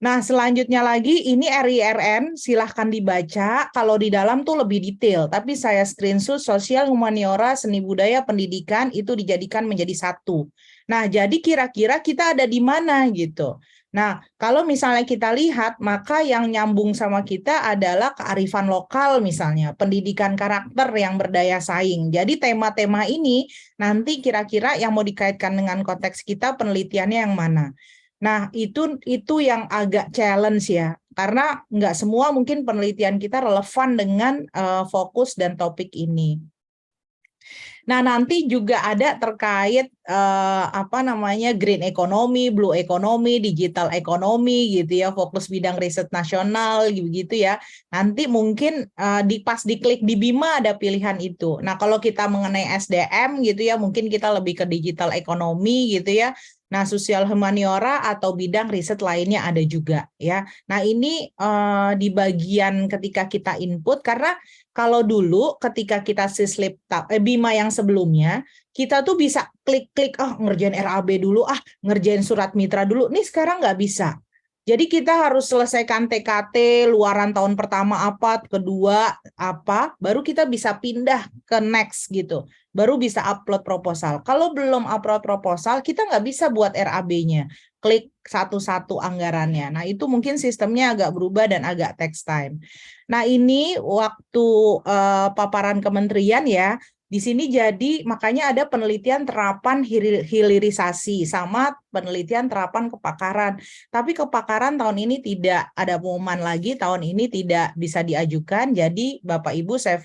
Speaker 2: Nah, selanjutnya lagi ini RIRN, silahkan dibaca, kalau di dalam tuh lebih detail, tapi saya screenshot sosial, humaniora, seni budaya, pendidikan, itu dijadikan menjadi 1. Nah, jadi kira-kira kita ada di mana gitu. Nah, kalau misalnya kita lihat, maka yang nyambung sama kita adalah kearifan lokal misalnya, pendidikan karakter yang berdaya saing. Jadi tema-tema ini nanti kira-kira yang mau dikaitkan dengan konteks kita, penelitiannya yang mana. Nah, itu yang agak challenge ya, karena nggak semua mungkin penelitian kita relevan dengan fokus dan topik ini. Nah, nanti juga ada terkait green economy, blue economy, digital economy gitu ya, fokus bidang riset nasional gitu ya. Nanti mungkin pas diklik di Bima ada pilihan itu. Nah, kalau kita mengenai SDM gitu ya, mungkin kita lebih ke digital economy gitu ya. Nah, sosial humaniora atau bidang riset lainnya ada juga ya. Nah, ini di bagian ketika kita input, karena kalau dulu ketika kita sislip Bima yang sebelumnya, kita tuh bisa klik-klik, ngerjain RAB dulu, ngerjain surat mitra dulu. Nih sekarang nggak bisa. Jadi kita harus selesaikan TKT, luaran tahun pertama apa, kedua apa, baru kita bisa pindah ke next gitu. Baru bisa upload proposal. Kalau belum upload proposal, kita nggak bisa buat RAB-nya. Klik satu-satu anggarannya. Nah, itu mungkin sistemnya agak berubah dan agak takes time. Nah, ini waktu paparan kementerian ya, di sini jadi makanya ada penelitian terapan hilirisasi sama penelitian terapan kepakaran. Tapi kepakaran tahun ini tidak ada pengumuman lagi, tahun ini tidak bisa diajukan. Jadi Bapak Ibu saya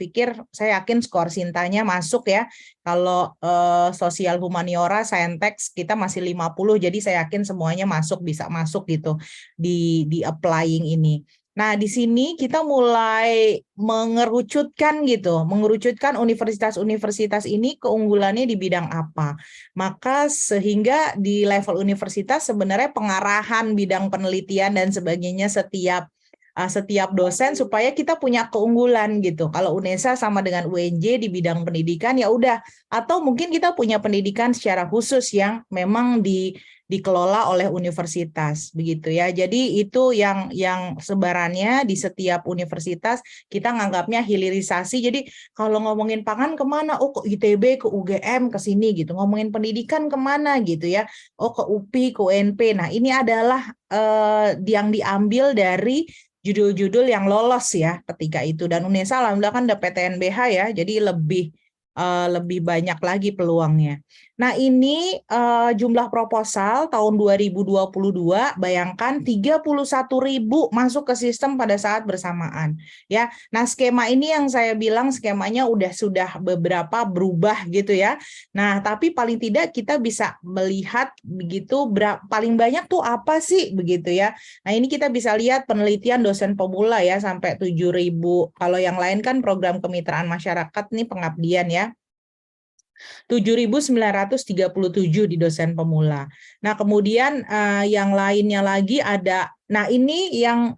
Speaker 2: yakin skor Sintanya masuk ya. Kalau sosial humaniora, saintek kita masih 50, jadi saya yakin semuanya bisa masuk gitu di applying ini. Nah, di sini kita mulai mengerucutkan universitas-universitas ini keunggulannya di bidang apa. Maka sehingga di level universitas sebenarnya pengarahan bidang penelitian dan sebagainya setiap dosen supaya kita punya keunggulan gitu. Kalau UNESA sama dengan UNJ di bidang pendidikan ya udah, atau mungkin kita punya pendidikan secara khusus yang memang dikelola oleh universitas begitu ya. Jadi itu yang sebarannya di setiap universitas kita nganggapnya hilirisasi. Jadi kalau ngomongin pangan kemana? Oh, ke ITB, ke UGM, ke sini gitu. Ngomongin pendidikan kemana gitu ya? Oh, ke UPI, ke UNP. Nah, ini adalah yang diambil dari judul-judul yang lolos ya ketika itu. Dan UNESA alhamdulillah kan ada PTNBH ya, jadi lebih banyak lagi peluangnya. Nah, ini jumlah proposal tahun 2022, bayangkan 31.000 masuk ke sistem pada saat bersamaan ya. Nah, skema ini yang saya bilang skemanya sudah beberapa berubah gitu ya. Nah, tapi paling tidak kita bisa melihat begitu paling banyak tuh apa sih begitu ya. Nah, ini kita bisa lihat penelitian dosen pemula ya sampai 7.000. Kalau yang lain kan program kemitraan masyarakat nih pengabdian ya. 7.937 di dosen pemula. Nah, kemudian yang lainnya lagi ada, nah ini yang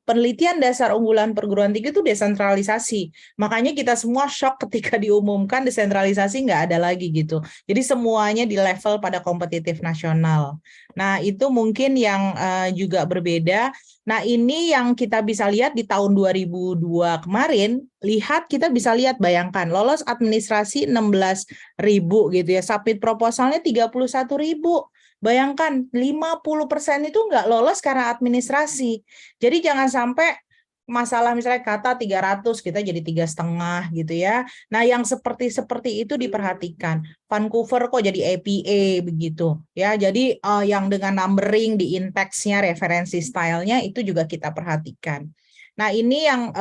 Speaker 2: penelitian dasar unggulan perguruan tinggi itu desentralisasi. Makanya kita semua shock ketika diumumkan desentralisasi nggak ada lagi gitu. Jadi semuanya di level pada kompetitif nasional. Nah, itu mungkin yang juga berbeda. Nah, ini yang kita bisa lihat di tahun 2002 kemarin, kita bisa lihat, bayangkan, lolos administrasi 16.000 gitu ya, submit proposalnya 31.000. Bayangkan 50% itu nggak lolos karena administrasi. Jadi jangan sampai masalah misalnya kata 300 kita jadi 3,5 gitu ya. Nah, yang seperti itu diperhatikan. Vancouver kok jadi APA begitu ya. Jadi yang dengan numbering di index-nya, referensi stylenya itu juga kita perhatikan. Nah, ini yang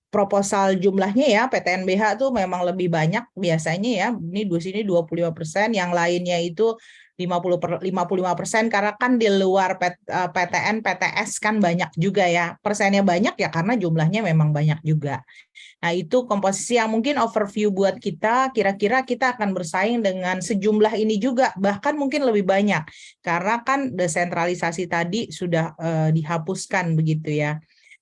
Speaker 2: proposal jumlahnya ya, PTNBH tuh memang lebih banyak biasanya ya. Ini di sini 25%, yang lainnya itu 55% karena kan di luar PTN, PTS kan banyak juga ya. Persennya banyak ya karena jumlahnya memang banyak juga. Nah, itu komposisi yang mungkin overview buat kita, kira-kira kita akan bersaing dengan sejumlah ini juga, bahkan mungkin lebih banyak. Karena kan desentralisasi tadi sudah dihapuskan begitu ya.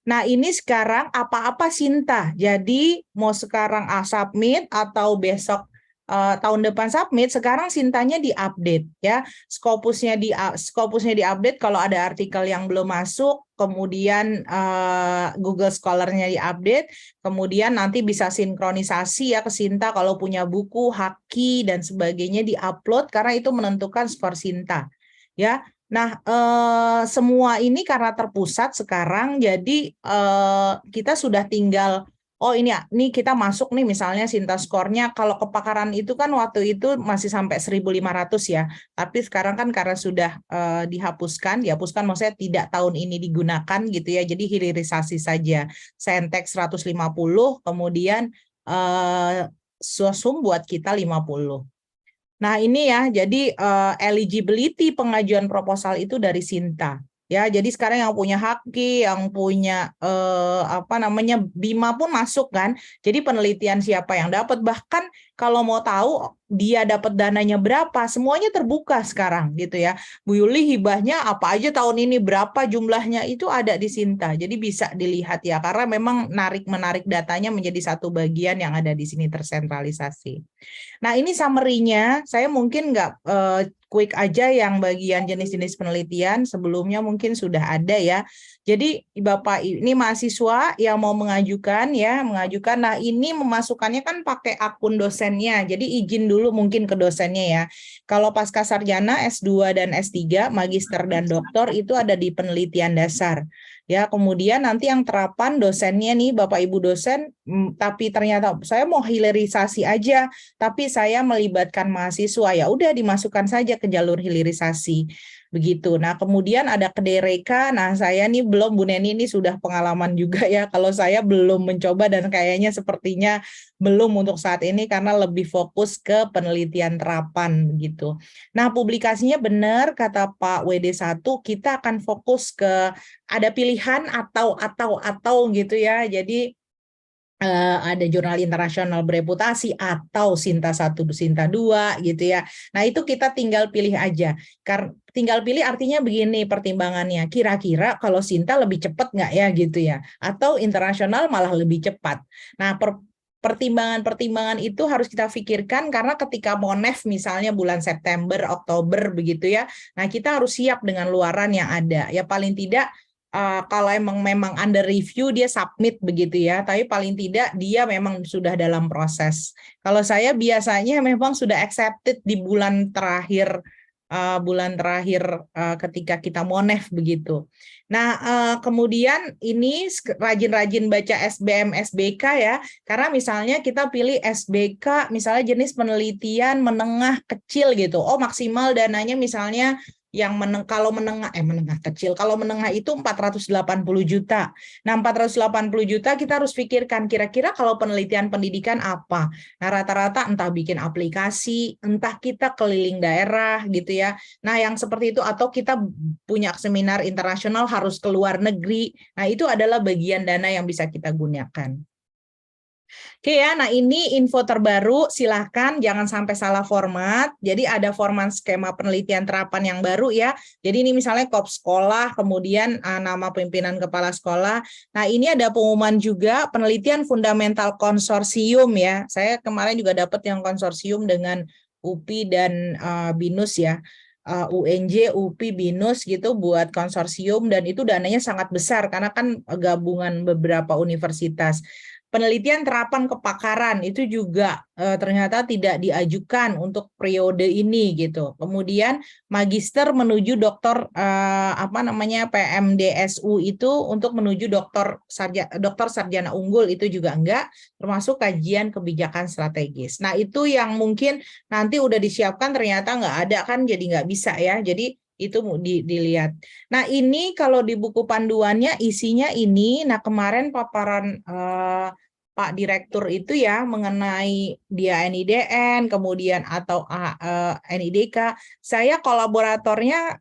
Speaker 2: Nah, ini sekarang apa-apa Sinta. Jadi mau sekarang submit atau besok tahun depan submit, sekarang Sintanya diupdate ya. Scopusnya diupdate kalau ada artikel yang belum masuk, kemudian Google Scholar-nya diupdate, kemudian nanti bisa sinkronisasi ya ke Sinta kalau punya buku, haki dan sebagainya diupload karena itu menentukan skor Sinta. Ya. Nah, semua ini karena terpusat sekarang, jadi kita sudah tinggal ini kita masuk nih misalnya Sinta skornya, kalau kepakaran itu kan waktu itu masih sampai 1.500 ya, tapi sekarang kan karena sudah dihapuskan maksudnya tidak tahun ini digunakan gitu ya, jadi hilirisasi saja. Saintek 150, kemudian Sosum buat kita 50. Nah, ini ya, jadi eligibility pengajuan proposal itu dari Sinta. Ya, jadi sekarang yang punya haki, yang punya BIMA pun masuk kan. Jadi penelitian siapa yang dapat, bahkan kalau mau tahu dia dapat dananya berapa, semuanya terbuka sekarang gitu ya. Bu Yuli hibahnya apa aja tahun ini, berapa jumlahnya, itu ada di Sinta. Jadi bisa dilihat ya, karena memang menarik datanya menjadi satu bagian yang ada di sini tersentralisasi. Nah, ini summary-nya, saya mungkin nggak quick aja yang bagian jenis-jenis penelitian, sebelumnya mungkin sudah ada ya. Jadi Bapak ini mahasiswa yang mau mengajukan, nah ini memasukkannya kan pakai akun dosennya, jadi izin dulu mungkin ke dosennya ya. Kalau pasca sarjana S2 dan S3, magister dan doktor itu ada di penelitian dasar. Ya, kemudian nanti yang terapan dosennya nih Bapak Ibu dosen, tapi ternyata saya mau hilirisasi aja, tapi saya melibatkan mahasiswa, ya udah dimasukkan saja ke jalur hilirisasi. Begitu. Nah, kemudian ada kedereka. Nah, saya nih belum, Bu Neni ini sudah pengalaman juga ya. Kalau saya belum mencoba dan kayaknya sepertinya belum untuk saat ini karena lebih fokus ke penelitian terapan gitu. Nah, publikasinya benar kata Pak WD1, kita akan fokus ke ada pilihan atau gitu ya. Jadi ada jurnal internasional bereputasi atau Sinta 1, Sinta 2 gitu ya. Nah, itu kita tinggal pilih aja. Tinggal pilih artinya begini pertimbangannya. Kira-kira kalau Sinta lebih cepat nggak ya gitu ya. Atau internasional malah lebih cepat. Nah, pertimbangan-pertimbangan itu harus kita pikirkan karena ketika Monef misalnya bulan September, Oktober begitu ya. Nah, kita harus siap dengan luaran yang ada. Ya paling tidak kalau memang under review dia submit begitu ya, tapi paling tidak dia memang sudah dalam proses. Kalau saya biasanya memang sudah accepted di bulan terakhir ketika kita Monef begitu. Nah, kemudian ini rajin-rajin baca SBM SBK ya, karena misalnya kita pilih SBK misalnya jenis penelitian menengah kecil gitu. Oh, maksimal dananya misalnya yang kalau menengah kecil, kalau menengah itu 480 juta. Nah, 480 juta kita harus pikirkan kira-kira kalau penelitian pendidikan apa. Nah, rata-rata entah bikin aplikasi, entah kita keliling daerah gitu ya. Nah, yang seperti itu atau kita punya seminar internasional harus ke luar negeri. Nah, itu adalah bagian dana yang bisa kita gunakan. Oke ya, nah ini info terbaru, silahkan jangan sampai salah format. Jadi ada format skema penelitian terapan yang baru ya. Jadi ini misalnya KOP sekolah, kemudian nama pimpinan kepala sekolah. Nah ini ada pengumuman juga penelitian fundamental konsorsium ya. Saya kemarin juga dapat yang konsorsium dengan UPI dan BINUS ya. UNJ, UPI, BINUS gitu buat konsorsium dan itu dananya sangat besar karena kan gabungan beberapa universitas. Penelitian terapan kepakaran itu juga ternyata tidak diajukan untuk periode ini gitu. Kemudian magister menuju doktor PMDSU itu untuk menuju doktor sarjana unggul itu juga enggak, termasuk kajian kebijakan strategis. Nah, itu yang mungkin nanti udah disiapkan ternyata enggak ada kan jadi enggak bisa ya. Jadi itu dilihat. Nah, ini kalau di buku panduannya isinya ini. Nah, kemarin paparan Pak Direktur itu ya mengenai dia NIDN, kemudian atau NIDK. Saya kolaboratornya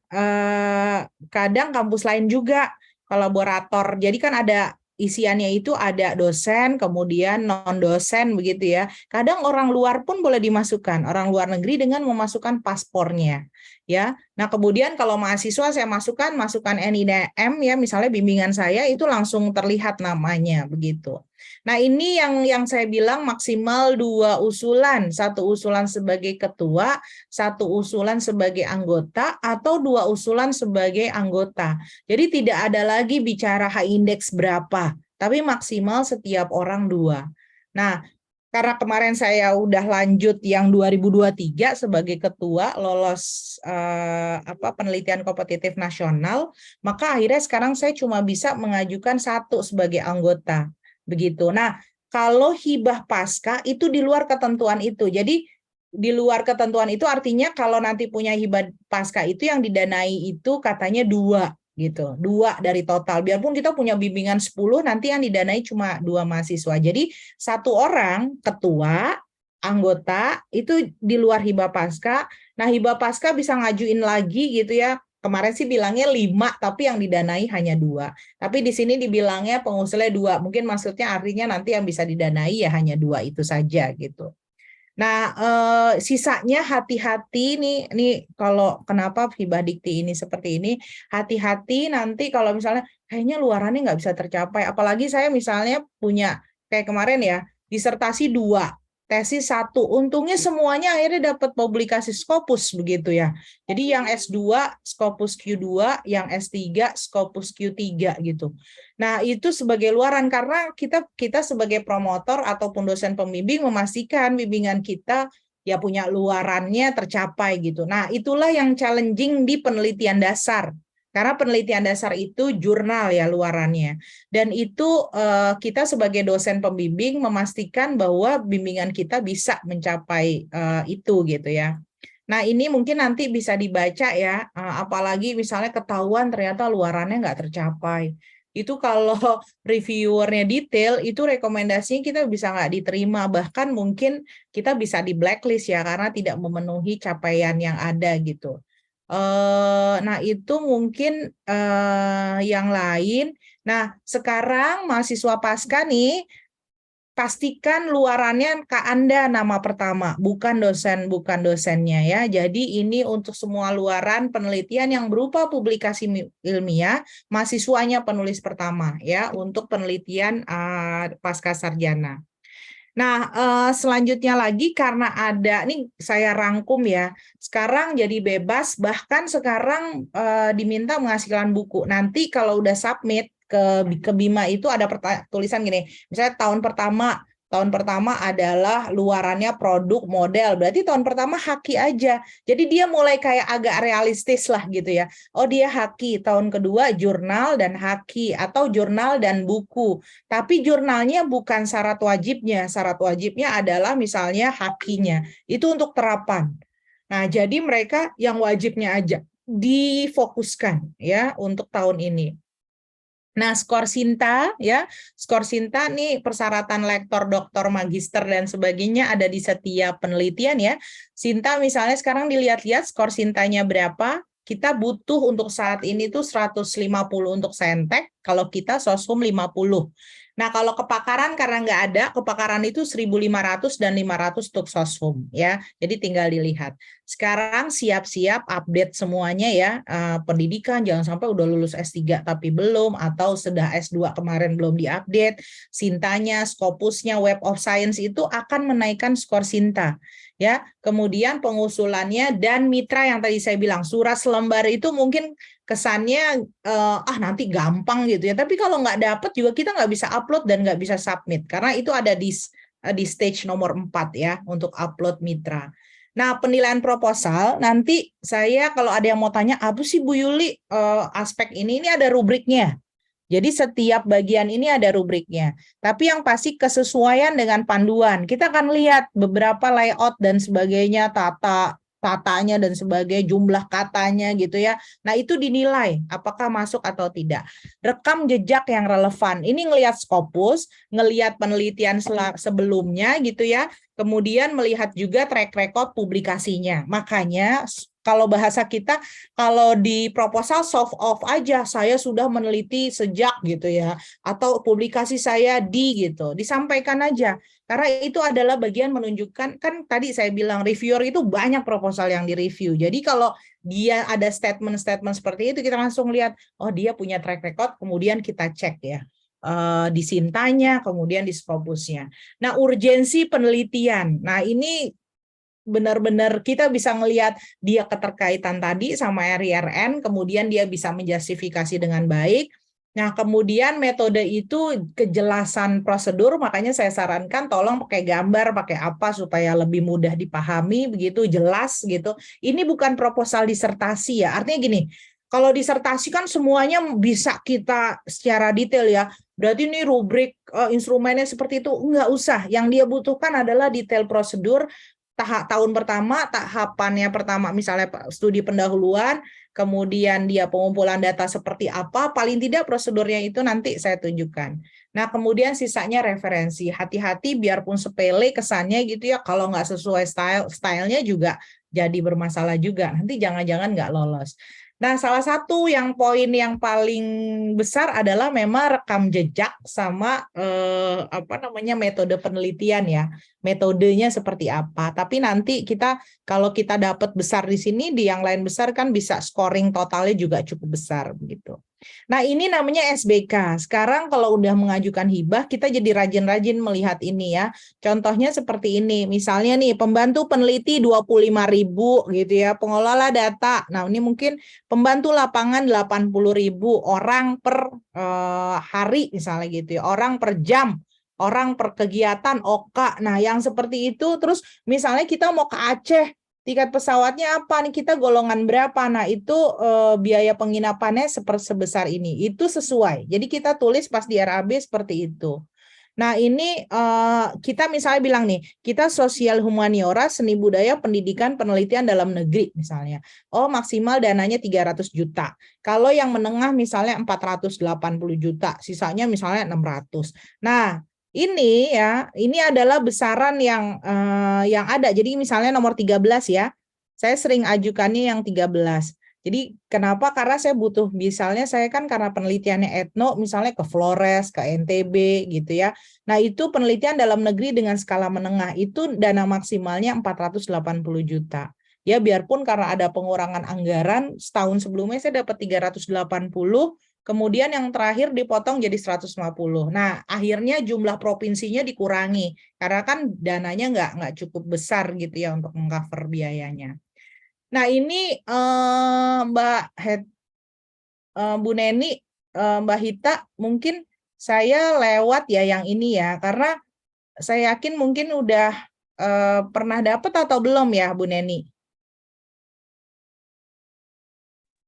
Speaker 2: kadang kampus lain juga kolaborator. Jadi kan ada isiannya itu ada dosen, kemudian non-dosen begitu ya. Kadang orang luar pun boleh dimasukkan, orang luar negeri dengan memasukkan paspornya. Ya, nah kemudian kalau mahasiswa saya masukkan NIDM ya, misalnya bimbingan saya itu langsung terlihat namanya begitu. Nah ini yang saya bilang maksimal 2 usulan, 1 usulan sebagai ketua, 1 usulan sebagai anggota atau 2 usulan sebagai anggota. Jadi tidak ada lagi bicara H-index berapa, tapi maksimal setiap orang 2. Nah, karena kemarin saya udah lanjut yang 2023 sebagai ketua lolos penelitian kompetitif nasional, maka akhirnya sekarang saya cuma bisa mengajukan 1 sebagai anggota. Begitu. Nah, kalau hibah pasca itu di luar ketentuan itu. Jadi di luar ketentuan itu artinya kalau nanti punya hibah pasca itu yang didanai itu katanya 2 gitu. 2 dari total. Biarpun kita punya bimbingan 10, nanti yang didanai cuma 2 mahasiswa. Jadi 1 orang ketua, anggota itu di luar hibah pasca. Nah, hibah pasca bisa ngajuin lagi gitu ya. Kemarin sih bilangnya 5, tapi yang didanai hanya 2. Tapi di sini dibilangnya pengusulnya 2. Mungkin maksudnya artinya nanti yang bisa didanai ya hanya 2 itu saja gitu. Nah, sisanya hati-hati nih kalau kenapa hibah dikti ini seperti ini, hati-hati nanti kalau misalnya kayaknya luarannya nggak bisa tercapai. Apalagi saya misalnya punya kayak kemarin ya, disertasi 2. Tesis 1, untungnya semuanya akhirnya dapat publikasi Scopus begitu ya. Jadi yang S2 Scopus Q2, yang S3 Scopus Q3 gitu. Nah, itu sebagai luaran karena kita sebagai promotor ataupun dosen pembimbing memastikan bimbingan kita ya punya luarannya tercapai gitu. Nah, itulah yang challenging di penelitian dasar. Karena penelitian dasar itu jurnal ya luarannya. Dan itu kita sebagai dosen pembimbing memastikan bahwa bimbingan kita bisa mencapai itu gitu ya. Nah ini mungkin nanti bisa dibaca ya, apalagi misalnya ketahuan ternyata luarannya nggak tercapai. Itu kalau reviewernya detail, itu rekomendasinya kita bisa nggak diterima. Bahkan mungkin kita bisa di blacklist ya, karena tidak memenuhi capaian yang ada gitu. Nah itu mungkin yang lain. Nah sekarang mahasiswa pasca nih pastikan luarannya ke Anda nama pertama, bukan dosennya ya. Jadi ini untuk semua luaran penelitian yang berupa publikasi ilmiah, mahasiswanya penulis pertama ya untuk penelitian pasca sarjana. Nah, selanjutnya lagi karena ada, nih saya rangkum ya, sekarang jadi bebas, bahkan sekarang diminta menghasilkan buku. Nanti kalau udah submit ke Bima itu ada tulisan gini, misalnya tahun pertama adalah luarannya produk model, berarti tahun pertama haki aja. Jadi dia mulai kayak agak realistis lah gitu ya. Oh dia haki, tahun kedua jurnal dan haki, atau jurnal dan buku. Tapi jurnalnya bukan syarat wajibnya adalah misalnya hakinya. Itu untuk terapan. Nah, jadi mereka yang wajibnya aja difokuskan ya untuk tahun ini. Nah, skor Sinta ya, skor Sinta nih persyaratan lektor, doktor, magister dan sebagainya ada di setiap penelitian ya. Sinta misalnya sekarang dilihat-lihat skor Sintanya berapa? Kita butuh untuk saat ini tuh 150 untuk Saintek, kalau kita Soshum 50. Nah, kalau kepakaran karena nggak ada, kepakaran itu 1.500 dan 500 untuk Soshum ya. Jadi tinggal dilihat. Sekarang siap-siap update semuanya ya, pendidikan jangan sampai udah lulus S3 tapi belum, atau sudah S2 kemarin belum diupdate. Sintanya, Scopusnya, Web of Science itu akan menaikkan skor Sinta. Ya, kemudian pengusulannya dan mitra yang tadi saya bilang, surat selembar itu mungkin kesannya nanti gampang gitu ya, tapi kalau nggak dapet juga kita nggak bisa upload dan nggak bisa submit, karena itu ada di stage nomor 4 ya untuk upload mitra. Nah, penilaian proposal nanti saya kalau ada yang mau tanya apa sih Bu Yuli aspek ini ada rubriknya. Jadi setiap bagian ini ada rubriknya. Tapi yang pasti kesesuaian dengan panduan. Kita akan lihat beberapa layout dan sebagainya, tatanya dan sebagainya, jumlah katanya gitu ya. Nah, itu dinilai apakah masuk atau tidak. Rekam jejak yang relevan. Ini ngelihat Scopus, ngelihat penelitian sebelumnya gitu ya. Kemudian melihat juga track record publikasinya. Makanya kalau bahasa kita, kalau di proposal soft off aja, saya sudah meneliti sejak gitu ya, atau publikasi saya gitu, disampaikan aja. Karena itu adalah bagian menunjukkan, kan tadi saya bilang reviewer itu banyak proposal yang direview. Jadi kalau dia ada statement-statement seperti itu, kita langsung lihat, oh dia punya track record, kemudian kita cek ya. Di Sintanya, kemudian di Scopusnya. Nah, urgensi penelitian. Nah, ini benar-benar kita bisa ngelihat dia keterkaitan tadi sama RIRN, kemudian dia bisa menjustifikasi dengan baik. Nah, kemudian metode itu kejelasan prosedur, makanya saya sarankan tolong pakai gambar, pakai apa supaya lebih mudah dipahami, begitu jelas gitu. Ini bukan proposal disertasi ya, artinya gini, kalau disertasi kan semuanya bisa kita secara detail ya, berarti ini rubrik instrumennya seperti itu, enggak usah. Yang dia butuhkan adalah detail prosedur, tahun pertama, tahapannya pertama misalnya studi pendahuluan, kemudian dia pengumpulan data seperti apa, paling tidak prosedurnya itu nanti saya tunjukkan. Nah, kemudian sisanya referensi. Hati-hati biarpun sepele kesannya gitu ya, kalau nggak sesuai stylenya juga jadi bermasalah juga. Nanti jangan-jangan nggak lolos. Nah, salah satu yang poin yang paling besar adalah memang rekam jejak sama metode penelitian ya. Metodenya seperti apa. Tapi nanti kita kalau kita dapat besar di sini, di yang lain besar kan bisa scoring totalnya juga cukup besar begitu. Nah, ini namanya SBK. Sekarang kalau udah mengajukan hibah, kita jadi rajin-rajin melihat ini ya. Contohnya seperti ini. Misalnya nih, pembantu peneliti 25.000 gitu ya, pengelola data. Nah, ini mungkin pembantu lapangan 80.000 orang per hari misalnya gitu ya, orang per jam, orang per kegiatan, OK. Nah, yang seperti itu, terus misalnya kita mau ke Aceh, tiket pesawatnya apa nih, kita golongan berapa, nah itu biaya penginapannya sebesar ini, itu sesuai. Jadi kita tulis pas di RAB seperti itu. Nah, ini kita misalnya bilang nih, kita sosial humaniora, seni budaya, pendidikan, penelitian dalam negeri misalnya. Oh, maksimal dananya 300 juta. Kalau yang menengah misalnya 480 juta, sisanya misalnya 600. Nah, ini ya, ini adalah besaran yang ada. Jadi misalnya nomor 13 ya, saya sering ajukannya yang 13. Jadi kenapa? Karena saya butuh, misalnya saya kan karena penelitiannya etno, misalnya ke Flores, ke NTB gitu ya. Nah itu penelitian dalam negeri dengan skala menengah, itu dana maksimalnya 480 juta. Ya biarpun karena ada pengurangan anggaran, setahun sebelumnya saya dapat 380, kemudian yang terakhir dipotong jadi 150. Nah, akhirnya jumlah provinsinya dikurangi karena kan dananya nggak cukup besar gitu ya untuk mengcover biayanya. Nah, ini Bu Neni, Mbak Hita, mungkin saya lewat ya yang ini ya, karena saya yakin mungkin udah pernah dapat atau belum ya, Bu Neni?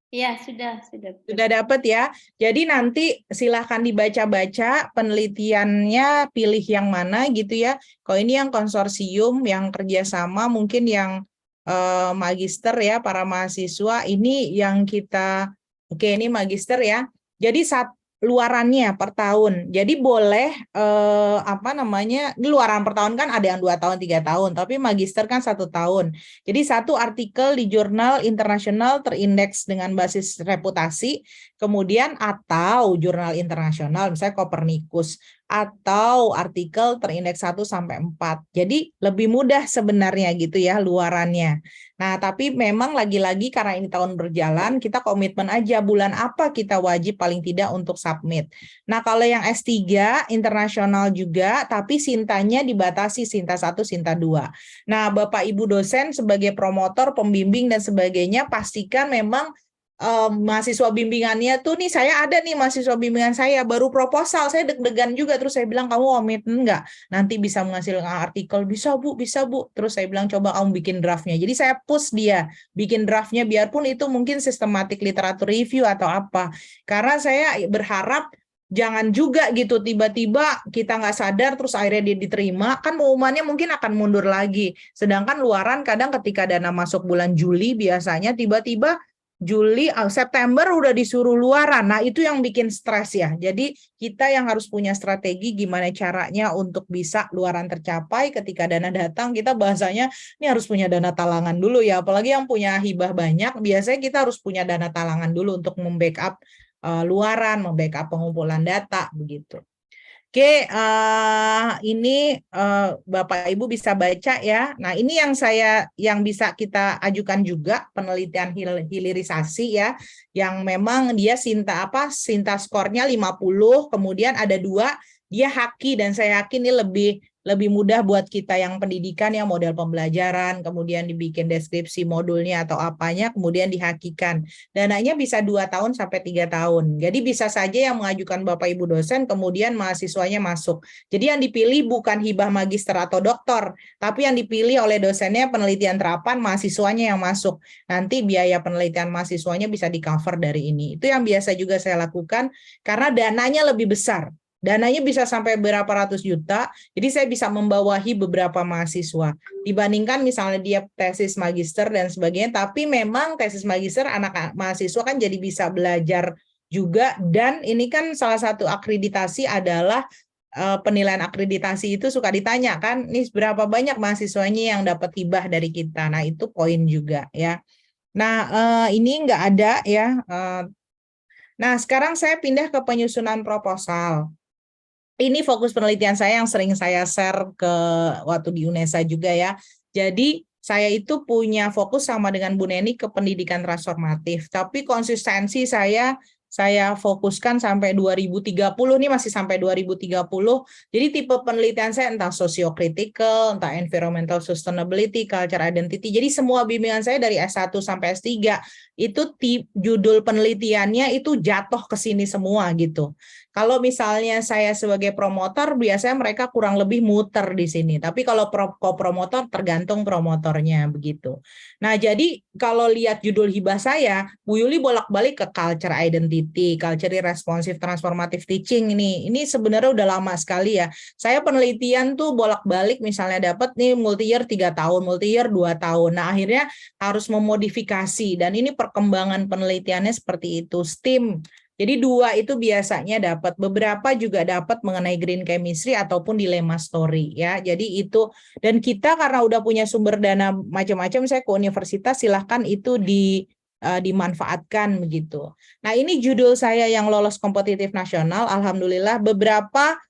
Speaker 4: Ya, sudah.
Speaker 2: Sudah dapat ya. Jadi nanti silahkan dibaca-baca penelitiannya, pilih yang mana gitu ya. Kalau ini yang konsorsium, yang kerjasama, mungkin yang magister ya, para mahasiswa, ini yang kita, oke ini magister ya. Jadi luarannya per tahun. Jadi boleh ini luaran per tahun kan ada yang 2 tahun, 3 tahun, tapi magister kan 1 tahun. Jadi satu artikel di jurnal internasional terindeks dengan basis reputasi, kemudian atau jurnal internasional misalnya Copernicus, atau artikel terindeks 1 sampai 4. Jadi lebih mudah sebenarnya gitu ya luarannya. Nah, tapi memang lagi-lagi karena ini tahun berjalan, kita komitmen aja bulan apa kita wajib paling tidak untuk submit. Nah, kalau yang S3 internasional juga, tapi sintanya dibatasi Sinta 1, Sinta 2. Nah, Bapak Ibu dosen sebagai promotor, pembimbing dan sebagainya, pastikan memang mahasiswa bimbingannya tuh nih, saya ada nih mahasiswa bimbingan saya baru proposal, saya deg-degan juga, terus saya bilang kamu komitmen nggak nanti bisa menghasilkan artikel? Bisa Bu, terus saya bilang coba kamu bikin draftnya. Jadi saya push dia bikin draftnya, biarpun itu mungkin sistematik literatur review atau apa, karena saya berharap jangan juga gitu tiba-tiba kita nggak sadar terus akhirnya dia diterima, kan pengumumannya mungkin akan mundur lagi. Sedangkan luaran kadang ketika dana masuk bulan Juli biasanya tiba-tiba September udah disuruh luaran. Nah, itu yang bikin stres ya. Jadi kita yang harus punya strategi gimana caranya untuk bisa luaran tercapai. Ketika dana datang, kita bahasanya ini harus punya dana talangan dulu ya. Apalagi yang punya hibah banyak, biasanya kita harus punya dana talangan dulu untuk membackup luaran, membackup pengumpulan data begitu. Oke, ini Bapak Ibu bisa baca ya. Nah, ini yang bisa kita ajukan juga penelitian hilirisasi ya, yang memang dia Sinta skornya 50, kemudian ada 2 dia haki, dan saya yakin ini lebih mudah buat kita yang pendidikan ya, model pembelajaran, kemudian dibikin deskripsi modulnya atau apanya, kemudian dihakikan. Dananya bisa 2 tahun sampai 3 tahun. Jadi bisa saja yang mengajukan Bapak Ibu dosen, kemudian mahasiswanya masuk. Jadi yang dipilih bukan hibah magister atau doktor, tapi yang dipilih oleh dosennya penelitian terapan, mahasiswanya yang masuk. Nanti biaya penelitian mahasiswanya bisa di-cover dari ini. Itu yang biasa juga saya lakukan, karena dananya lebih besar. Dananya bisa sampai berapa ratus juta, jadi saya bisa membawahi beberapa mahasiswa. Dibandingkan misalnya dia tesis magister dan sebagainya, tapi memang tesis magister anak mahasiswa kan jadi bisa belajar juga, dan ini kan salah satu akreditasi adalah penilaian akreditasi itu suka ditanya kan, nih berapa banyak mahasiswanya yang dapat hibah dari kita. Nah, itu poin juga ya. Nah, ini nggak ada ya. Nah, sekarang saya pindah ke penyusunan proposal. Ini fokus penelitian saya yang sering saya share ke waktu di UNESA juga ya. Jadi saya itu punya fokus sama dengan Bu Neni ke pendidikan transformatif. Tapi konsistensi saya fokuskan sampai 2030, nih masih sampai 2030. Jadi tipe penelitian saya entah socio-critical, entah environmental sustainability, culture identity. Jadi semua bimbingan saya dari S1 sampai S3 itu judul penelitiannya itu jatuh ke sini semua gitu. Kalau misalnya saya sebagai promotor, biasanya mereka kurang lebih muter di sini. Tapi kalau co-promotor tergantung promotornya begitu. Nah, jadi kalau lihat judul hibah saya, Bu Yuli bolak-balik ke culture identity, culture responsive transformative teaching ini. Ini sebenarnya udah lama sekali ya. Saya penelitian tuh bolak-balik misalnya dapat nih multi-year 3 tahun, multi-year 2 tahun. Nah, akhirnya harus memodifikasi, dan ini perkembangan penelitiannya seperti itu. STEAM. Jadi 2 itu biasanya dapat, beberapa juga dapat mengenai green chemistry ataupun dilema story ya. Jadi itu, dan kita karena udah punya sumber dana macam-macam, saya ke universitas silahkan itu dimanfaatkan begitu. Nah, ini judul saya yang lolos kompetitif nasional, alhamdulillah beberapa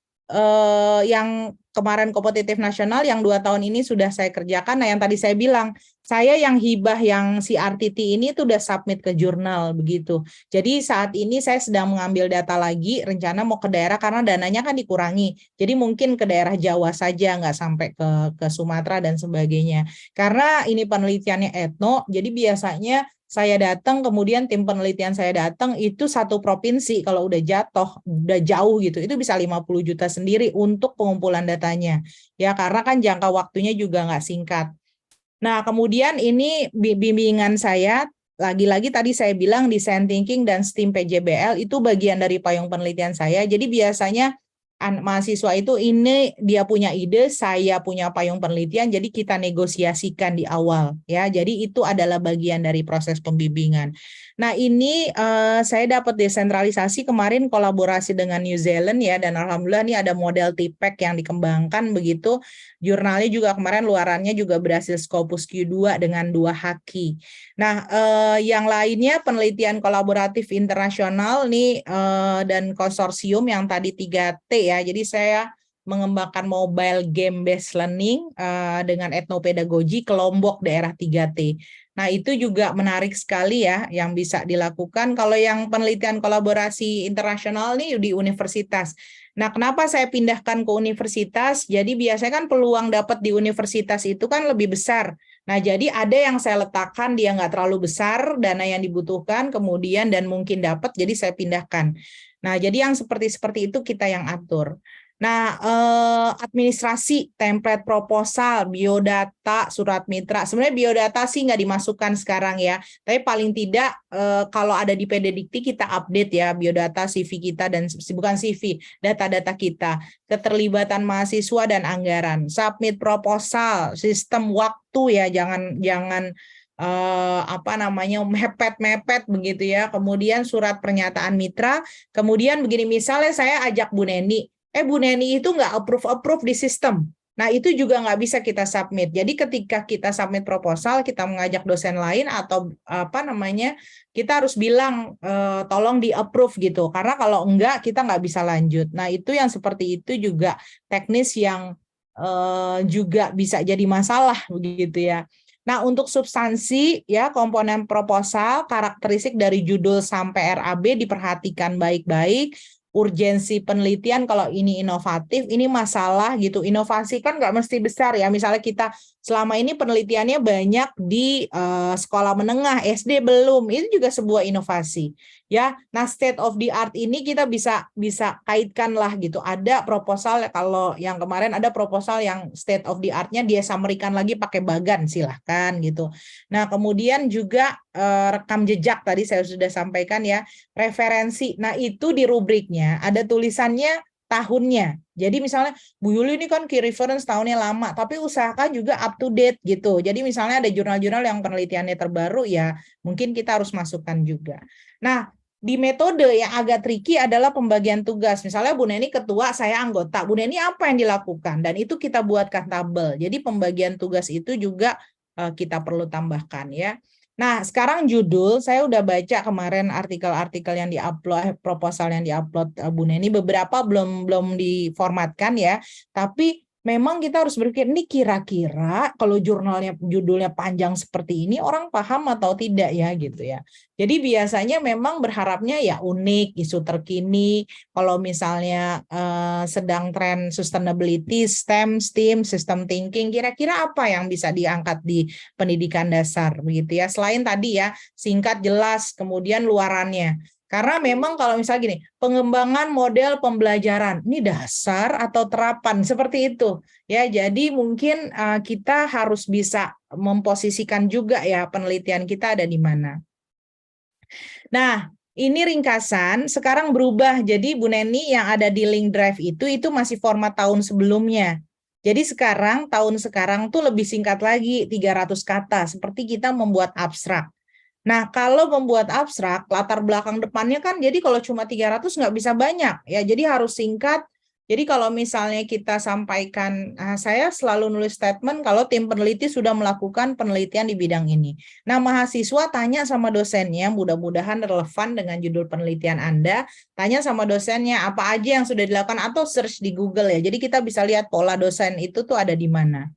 Speaker 2: yang kemarin kompetitif nasional, yang 2 tahun ini sudah saya kerjakan. Nah, yang tadi saya bilang, saya yang hibah yang si RTT ini tuh udah submit ke jurnal begitu. Jadi saat ini saya sedang mengambil data lagi, rencana mau ke daerah karena dananya kan dikurangi. Jadi mungkin ke daerah Jawa saja, nggak sampai ke Sumatera dan sebagainya. Karena ini penelitiannya etno, jadi biasanya saya datang, kemudian tim penelitian saya datang, itu satu provinsi kalau udah jauh gitu, itu bisa 50 juta sendiri untuk pengumpulan datanya. Ya, karena kan jangka waktunya juga nggak singkat. Nah, kemudian ini bimbingan saya, lagi-lagi tadi saya bilang design thinking dan STEAM PJBL itu bagian dari payung penelitian saya. Jadi biasanya mahasiswa itu ini dia punya ide, saya punya payung penelitian, jadi kita negosiasikan di awal ya. Jadi itu adalah bagian dari proses pembimbingan. Nah, ini saya dapat desentralisasi kemarin kolaborasi dengan New Zealand ya, dan alhamdulillah ini ada model TPEC yang dikembangkan begitu. Jurnalnya juga kemarin luarannya juga berhasil Scopus Q2 dengan 2 haki. Nah, yang lainnya penelitian kolaboratif internasional nih dan konsorsium yang tadi 3T ya. Jadi saya mengembangkan mobile game based learning dengan etnopedagogi ke Lombok daerah 3T. Nah, itu juga menarik sekali ya yang bisa dilakukan. Kalau yang penelitian kolaborasi internasional nih di universitas. Nah, kenapa saya pindahkan ke universitas? Jadi biasanya kan peluang dapat di universitas itu kan lebih besar. Nah, jadi ada yang saya letakkan dia nggak terlalu besar, dana yang dibutuhkan, kemudian dan mungkin dapat, jadi saya pindahkan. Nah, jadi yang seperti itu kita yang atur. Nah, administrasi, template proposal, biodata, surat mitra. Sebenarnya biodata sih nggak dimasukkan sekarang ya, tapi paling tidak kalau ada di PDDikti kita update ya biodata CV kita dan bukan CV, data-data kita, keterlibatan mahasiswa dan anggaran, submit proposal, sistem waktu ya, jangan mepet-mepet begitu ya. Kemudian surat pernyataan mitra. Kemudian begini, misalnya saya ajak Bu Neni, Bu Neni itu nggak approve di sistem. Nah, itu juga nggak bisa kita submit. Jadi ketika kita submit proposal, kita mengajak dosen lain atau kita harus bilang tolong di approve gitu. Karena kalau enggak kita nggak bisa lanjut. Nah, itu yang seperti itu juga teknis yang juga bisa jadi masalah begitu ya. Nah, untuk substansi ya, komponen proposal, karakteristik dari judul sampai RAB diperhatikan baik-baik. Urgensi penelitian kalau ini inovatif, ini masalah gitu. Inovasi kan nggak mesti besar ya. Misalnya kita selama ini penelitiannya banyak di sekolah menengah, SD belum. Itu juga sebuah inovasi. Ya, nah state of the art ini kita bisa kaitkan lah gitu. Ada proposal, kalau yang kemarin ada proposal yang state of the art-nya dia summary-kan lagi pakai bagan, silahkan gitu. Nah, kemudian juga rekam jejak tadi saya sudah sampaikan ya, referensi. Nah, itu di rubriknya ada tulisannya tahunnya. Jadi misalnya Bu Yuli ini kan key reference tahunnya lama, tapi usahakan juga up to date gitu. Jadi misalnya ada jurnal-jurnal yang penelitiannya terbaru ya, mungkin kita harus masukkan juga. Nah, di metode yang agak tricky adalah pembagian tugas. Misalnya Bu Neni ketua, saya anggota. Bu Neni apa yang dilakukan? Dan itu kita buatkan tabel. Jadi pembagian tugas itu juga kita perlu tambahkan ya. Nah, sekarang judul, saya udah baca kemarin artikel-artikel yang diupload, proposal yang diupload Bu Neni, beberapa belum diformatkan ya, tapi memang kita harus berpikir, ini kira-kira kalau judulnya panjang seperti ini, orang paham atau tidak ya gitu ya. Jadi biasanya memang berharapnya ya unik, isu terkini, kalau misalnya sedang tren sustainability, STEM, system thinking, kira-kira apa yang bisa diangkat di pendidikan dasar begitu ya. Selain tadi ya, singkat, jelas, kemudian luarannya. Karena memang kalau misalnya gini, pengembangan model pembelajaran, ini dasar atau terapan, seperti itu. Ya, jadi mungkin kita harus bisa memposisikan juga ya penelitian kita ada di mana. Nah, ini ringkasan, sekarang berubah. Jadi Bu Neni yang ada di link drive itu masih format tahun sebelumnya. Jadi tahun sekarang tuh lebih singkat lagi, 300 kata, seperti kita membuat abstrak. Nah, kalau membuat abstrak, latar belakang depannya kan, jadi kalau cuma 300 nggak bisa banyak, ya. Jadi harus singkat, Jadi kalau misalnya kita sampaikan, saya selalu nulis statement kalau tim peneliti sudah melakukan penelitian di bidang ini. Nah, mahasiswa tanya sama dosennya, mudah-mudahan relevan dengan judul penelitian Anda, tanya sama dosennya apa aja yang sudah dilakukan atau search di Google ya. Jadi kita bisa lihat pola dosen itu tuh ada di mana.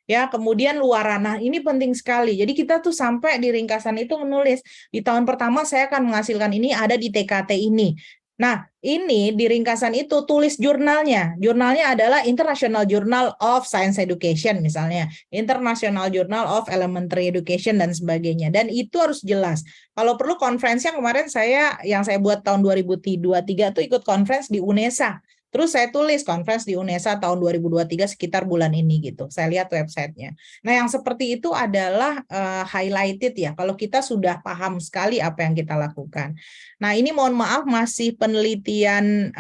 Speaker 2: Ya, kemudian luaran. Nah, ini penting sekali. Jadi kita tuh sampai di ringkasan itu menulis, di tahun pertama saya akan menghasilkan ini ada di TKT ini. Nah, ini di ringkasan itu tulis jurnalnya. Jurnalnya adalah International Journal of Science Education misalnya, International Journal of Elementary Education dan sebagainya. Dan itu harus jelas. Kalau perlu konferensi yang kemarin yang saya buat tahun 2023 itu ikut konferensi di UNESA. Terus saya tulis conference di UNESA tahun 2023 sekitar bulan ini gitu. Saya lihat websitenya. Nah, yang seperti itu adalah highlighted ya. Kalau kita sudah paham sekali apa yang kita lakukan. Nah, ini mohon maaf masih penelitian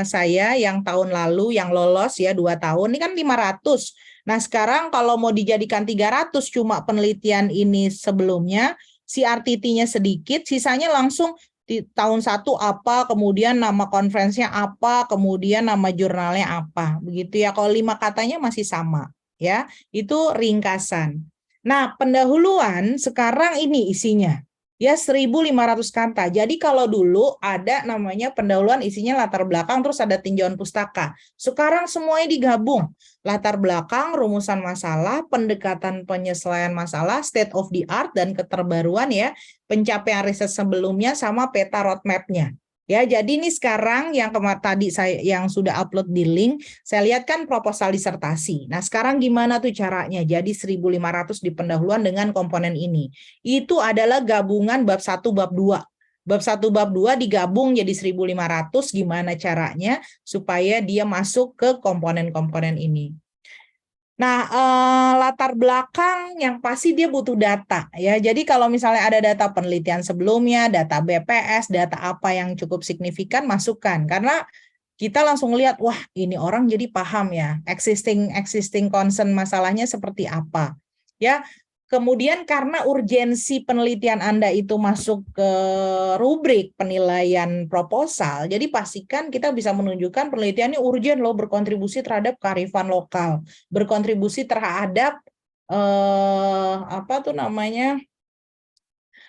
Speaker 2: saya yang tahun lalu yang lolos ya 2 tahun. Ini kan 500. Nah, sekarang kalau mau dijadikan 300 cuma penelitian ini sebelumnya, CRTT-nya sedikit, sisanya langsung di tahun 1 apa, kemudian nama konferensinya apa, kemudian nama jurnalnya apa. Begitu ya. Kalau 5 katanya masih sama ya. Itu ringkasan. Nah, pendahuluan sekarang ini isinya ya 1.500 kata. Jadi kalau dulu ada namanya pendahuluan isinya latar belakang terus ada tinjauan pustaka. Sekarang semuanya digabung. Latar belakang, rumusan masalah, pendekatan penyesuaian masalah, state of the art dan keterbaruan ya, pencapaian riset sebelumnya sama peta roadmap-nya. Ya, jadi ini sekarang yang tadi saya yang sudah upload di link, saya lihat kan proposal disertasi. Nah, sekarang gimana tuh caranya? Jadi 1.500 di pendahuluan dengan komponen ini. Itu adalah gabungan bab 1, bab 2. Bab 1, bab 2 digabung jadi 1.500, gimana caranya supaya dia masuk ke komponen-komponen ini. Nah, latar belakang yang pasti dia butuh data ya. Jadi kalau misalnya ada data penelitian sebelumnya, data BPS, data apa yang cukup signifikan masukkan karena kita langsung lihat wah ini orang jadi paham ya existing concern masalahnya seperti apa. Ya. Kemudian karena urgensi penelitian Anda itu masuk ke rubrik penilaian proposal, jadi pastikan kita bisa menunjukkan penelitiannya urgen loh, berkontribusi terhadap kearifan lokal, berkontribusi terhadap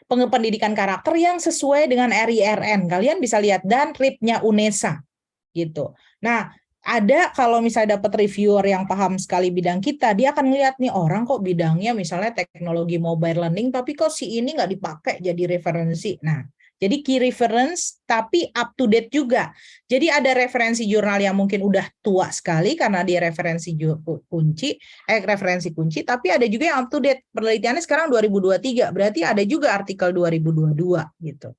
Speaker 2: pendidikan karakter yang sesuai dengan RIRN. Kalian bisa lihat dan RIP-nya UNESA gitu. Nah, ada kalau misalnya dapat reviewer yang paham sekali bidang kita, dia akan ngeliat nih orang kok bidangnya misalnya teknologi mobile learning, tapi kok si ini nggak dipakai jadi referensi. Nah, jadi key reference tapi up to date juga. Jadi ada referensi jurnal yang mungkin udah tua sekali karena dia referensi kunci, tapi ada juga yang up to date. Penelitiannya sekarang 2023, berarti ada juga artikel 2022 gitu.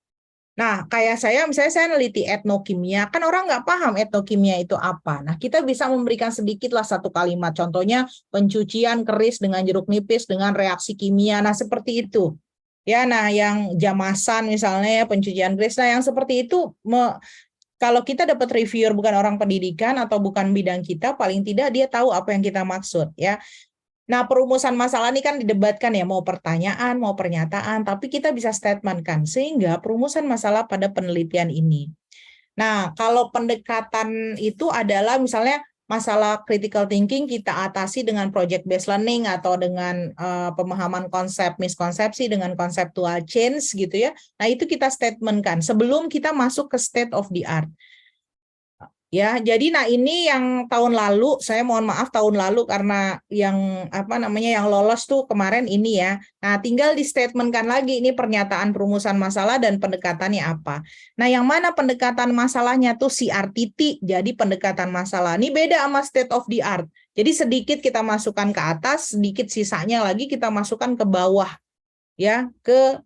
Speaker 2: Nah, kayak misalnya saya neliti etnokimia, kan orang nggak paham etnokimia itu apa. Nah, kita bisa memberikan sedikitlah satu kalimat, contohnya pencucian keris dengan jeruk nipis dengan reaksi kimia, nah seperti itu. Ya, nah yang jamasan misalnya ya, pencucian keris, nah yang seperti itu, kalau kita dapat reviewer bukan orang pendidikan atau bukan bidang kita, paling tidak dia tahu apa yang kita maksud ya. Nah, perumusan masalah ini kan didebatkan ya, mau pertanyaan, mau pernyataan, tapi kita bisa statement-kan, sehingga perumusan masalah pada penelitian ini. Nah, kalau pendekatan itu adalah misalnya masalah critical thinking kita atasi dengan project-based learning atau dengan pemahaman konsep, miskonsepsi dengan conceptual change gitu ya. Nah, itu kita statement-kan sebelum kita masuk ke state of the art. Ya, jadi nah ini yang tahun lalu, saya mohon maaf tahun lalu karena yang yang lolos tuh kemarin ini ya. Nah, tinggal di statementkan lagi ini pernyataan perumusan masalah dan pendekatannya apa. Nah, yang mana pendekatan masalahnya tuh CRTT, jadi pendekatan masalah. Ini beda sama state of the art. Jadi sedikit kita masukkan ke atas, sedikit sisanya lagi kita masukkan ke bawah. Ya, ke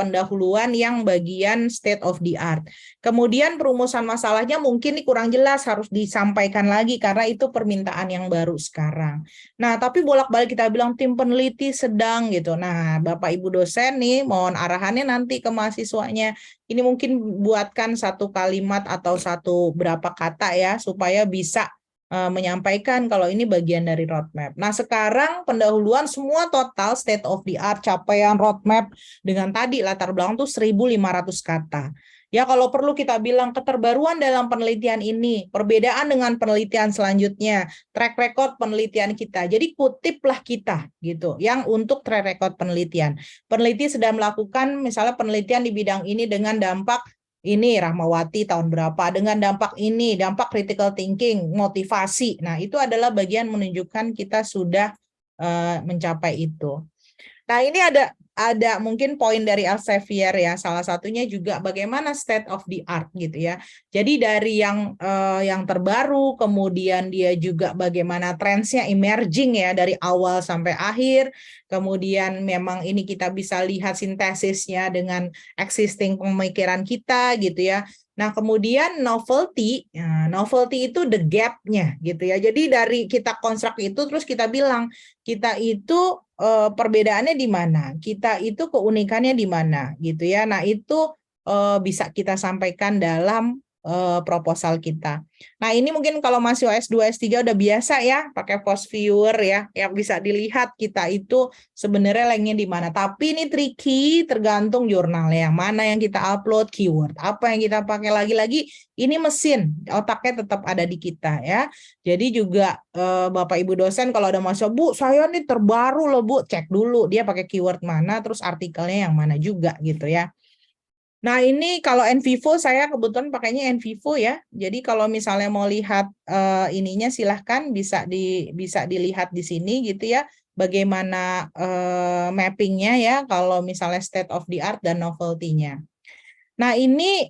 Speaker 2: pendahuluan yang bagian state of the art. Kemudian perumusan masalahnya mungkin kurang jelas, harus disampaikan lagi karena itu permintaan yang baru sekarang. Nah, tapi bolak-balik kita bilang tim peneliti sedang gitu. Nah, Bapak Ibu dosen nih mohon arahannya nanti ke mahasiswanya. Ini mungkin buatkan satu kalimat atau satu berapa kata ya supaya bisa menyampaikan kalau ini bagian dari roadmap. Nah, sekarang pendahuluan semua total state of the art, capaian roadmap dengan tadi latar belakang tuh 1.500 kata. Ya, kalau perlu kita bilang keterbaruan dalam penelitian ini, perbedaan dengan penelitian selanjutnya, track record penelitian kita. Jadi kutiplah kita gitu, yang untuk track record penelitian. Peneliti sedang melakukan misalnya penelitian di bidang ini dengan dampak ini Rahmawati tahun berapa, dengan dampak ini, dampak critical thinking, motivasi. Nah, itu adalah bagian menunjukkan kita sudah mencapai itu. Nah, ini ada mungkin poin dari Elsevier ya, salah satunya juga bagaimana state of the art gitu ya. Jadi dari yang terbaru, kemudian dia juga bagaimana trendsnya emerging ya dari awal sampai akhir. Kemudian memang ini kita bisa lihat sintesisnya dengan existing pemikiran kita gitu ya. Nah, kemudian novelty itu the gap-nya gitu ya. Jadi dari kita konstruk itu terus kita bilang kita itu perbedaannya di mana, kita itu keunikannya di mana gitu ya. Nah, itu bisa kita sampaikan dalam proposal kita. Nah, ini mungkin kalau masih S2, S3 udah biasa ya pakai post viewer ya, yang bisa dilihat kita itu sebenarnya lainnya di mana. Tapi ini tricky, tergantung jurnalnya yang mana yang kita upload, keyword apa yang kita pakai. Lagi-lagi ini mesin, otaknya tetap ada di kita ya. Jadi juga Bapak Ibu dosen kalau ada mahasiswa, Bu, saya nih terbaru loh Bu, cek dulu dia pakai keyword mana, terus artikelnya yang mana juga gitu ya. Nah, ini kalau NVivo saya kebetulan pakainya NVivo ya. Jadi kalau misalnya mau lihat ininya silahkan bisa dilihat di sini gitu ya. Bagaimana mappingnya ya kalau misalnya state of the art dan novelty-nya. Nah, ini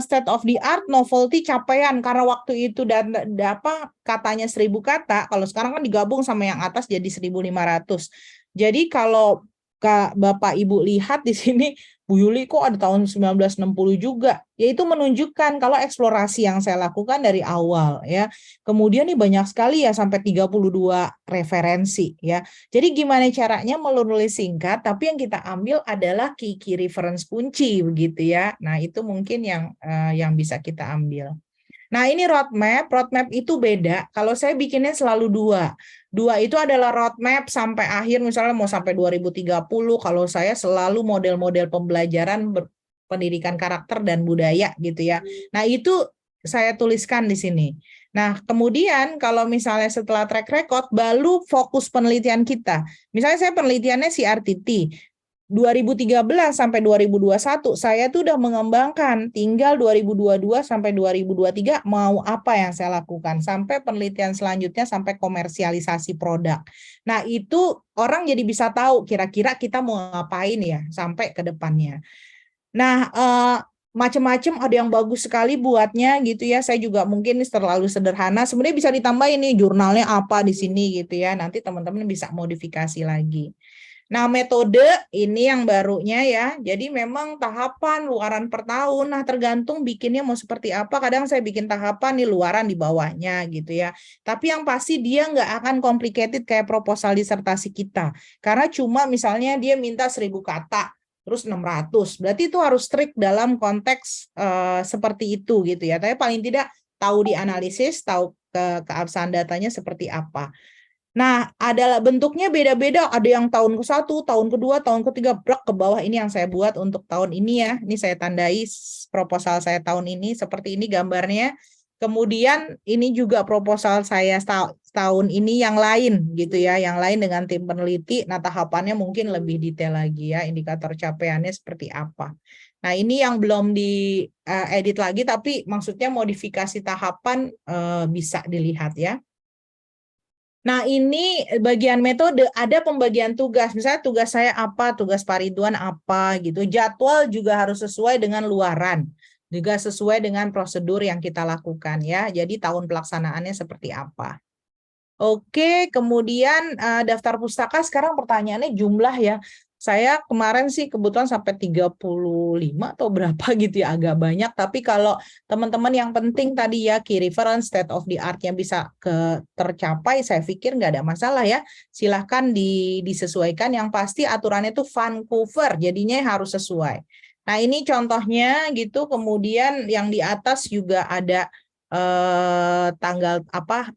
Speaker 2: state of the art, novelty, capaian karena waktu itu katanya 1000 kata, kalau sekarang kan digabung sama yang atas jadi 1500. Jadi kalau Bapak Ibu lihat di sini, Bu Yuli kok ada tahun 1960 juga. Yaitu menunjukkan kalau eksplorasi yang saya lakukan dari awal ya. Kemudian nih banyak sekali ya sampai 32 referensi ya. Jadi gimana caranya menulis singkat tapi yang kita ambil adalah key reference kunci begitu ya. Nah, itu mungkin yang bisa kita ambil. Nah, ini roadmap itu beda. Kalau saya bikinnya selalu dua. Dua itu adalah roadmap sampai akhir, misalnya mau sampai 2030. Kalau saya selalu model-model pembelajaran pendidikan karakter dan budaya gitu ya. Nah, itu saya tuliskan di sini. Nah, kemudian kalau misalnya setelah track record, baru fokus penelitian kita. Misalnya saya penelitiannya CRTT. 2013 sampai 2021 saya tuh udah mengembangkan, tinggal 2022 sampai 2023 mau apa yang saya lakukan sampai penelitian selanjutnya sampai komersialisasi produk. Nah, itu orang jadi bisa tahu kira-kira kita mau ngapain ya sampai ke depannya. Nah, macam-macam, ada yang bagus sekali buatnya gitu ya. Saya juga mungkin terlalu sederhana. Sebenarnya bisa ditambahin nih jurnalnya apa di sini gitu ya. Nanti teman-teman bisa modifikasi lagi. Nah, metode ini yang barunya ya. Jadi memang tahapan luaran per tahun. Nah, tergantung bikinnya mau seperti apa. Kadang saya bikin tahapan di luaran di bawahnya gitu ya. Tapi yang pasti dia nggak akan complicated kayak proposal disertasi kita. Karena cuma misalnya dia minta 1000 kata, terus 600. Berarti itu harus strict dalam konteks seperti itu gitu ya. Tapi paling tidak tahu dianalisis, tahu keabsahan datanya seperti apa. Nah, adalah bentuknya beda-beda. Ada yang tahun ke-1, tahun kedua, tahun ketiga, blok ke bawah. Ini yang saya buat untuk tahun ini ya. Ini saya tandai proposal saya tahun ini. Seperti ini gambarnya. Kemudian ini juga proposal saya tahun ini yang lain gitu ya. Yang lain dengan tim peneliti. Nah, tahapannya mungkin lebih detail lagi ya. Indikator capaiannya seperti apa. Nah, ini yang belum diedit lagi. Tapi maksudnya modifikasi tahapan bisa dilihat ya. Nah, ini bagian metode, ada pembagian tugas. Misalnya tugas saya apa, tugas Pak Ridwan apa gitu. Jadwal juga harus sesuai dengan luaran. Juga sesuai dengan prosedur yang kita lakukan ya. Jadi tahun pelaksanaannya seperti apa. Oke, kemudian daftar pustaka sekarang pertanyaannya jumlah ya. Saya kemarin sih kebetulan sampai 35 atau berapa gitu ya, agak banyak. Tapi kalau teman-teman yang penting tadi ya, key reference, state of the art-nya bisa tercapai, saya pikir nggak ada masalah ya. Silahkan disesuaikan, yang pasti aturannya itu Vancouver, jadinya harus sesuai. Nah, ini contohnya gitu, kemudian yang di atas juga ada tanggal apa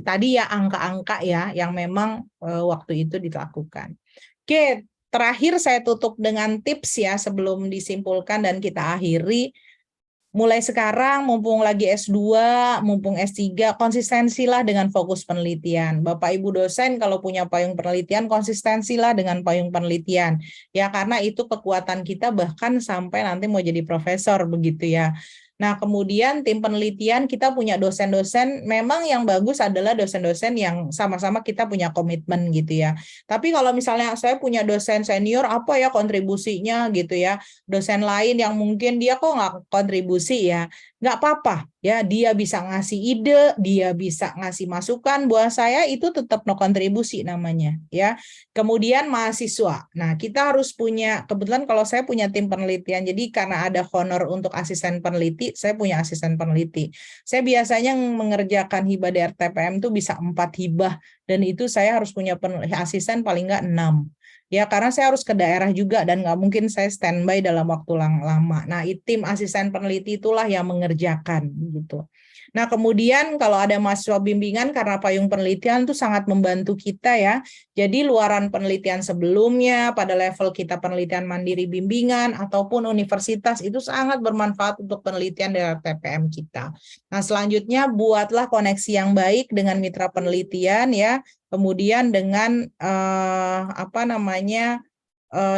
Speaker 2: tadi ya, angka-angka ya yang memang waktu itu dilakukan. Oke, terakhir saya tutup dengan tips ya sebelum disimpulkan dan kita akhiri. mulai sekarang mumpung lagi S2, mumpung S3, konsistensilah dengan fokus penelitian. Bapak Ibu dosen kalau punya payung penelitian, konsistensilah dengan payung penelitian. Ya, karena itu kekuatan kita bahkan sampai nanti mau jadi profesor begitu ya. Nah, kemudian tim penelitian kita punya dosen-dosen, memang yang bagus adalah dosen-dosen yang sama-sama kita punya komitmen gitu ya. Tapi kalau misalnya saya punya dosen senior, apa ya kontribusinya gitu ya. Dosen lain yang mungkin dia kok nggak kontribusi ya, nggak apa-apa ya, dia bisa ngasih ide, dia bisa ngasih masukan, buat saya itu tetap no kontribusi namanya ya. Kemudian mahasiswa, nah kita harus punya, kebetulan kalau saya punya tim penelitian, jadi karena ada honor untuk asisten peneliti, saya punya asisten peneliti. Saya biasanya mengerjakan hibah di RTPM itu bisa 4 hibah, dan itu saya harus punya asisten paling nggak 6. Ya, karena saya harus ke daerah juga dan nggak mungkin saya standby dalam waktu lama. Nah, tim asisten peneliti itulah yang mengerjakan gitu. Nah, kemudian kalau ada mahasiswa bimbingan karena payung penelitian itu sangat membantu kita ya. Jadi luaran penelitian sebelumnya pada level kita penelitian mandiri bimbingan ataupun universitas itu sangat bermanfaat untuk penelitian dari TPM kita. Nah, selanjutnya buatlah koneksi yang baik dengan mitra penelitian ya. Kemudian dengan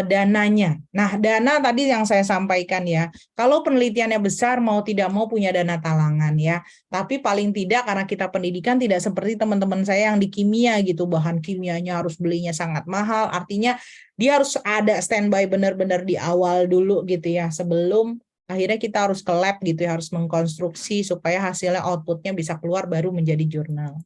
Speaker 2: dananya. Nah, dana tadi yang saya sampaikan ya. Kalau penelitiannya besar mau tidak mau punya dana talangan ya. Tapi paling tidak karena kita pendidikan tidak seperti teman-teman saya yang di kimia gitu, bahan kimianya harus belinya sangat mahal. Artinya dia harus ada standby benar-benar di awal dulu gitu ya, sebelum akhirnya kita harus ke lab gitu ya, harus mengkonstruksi supaya hasilnya outputnya bisa keluar baru menjadi jurnal.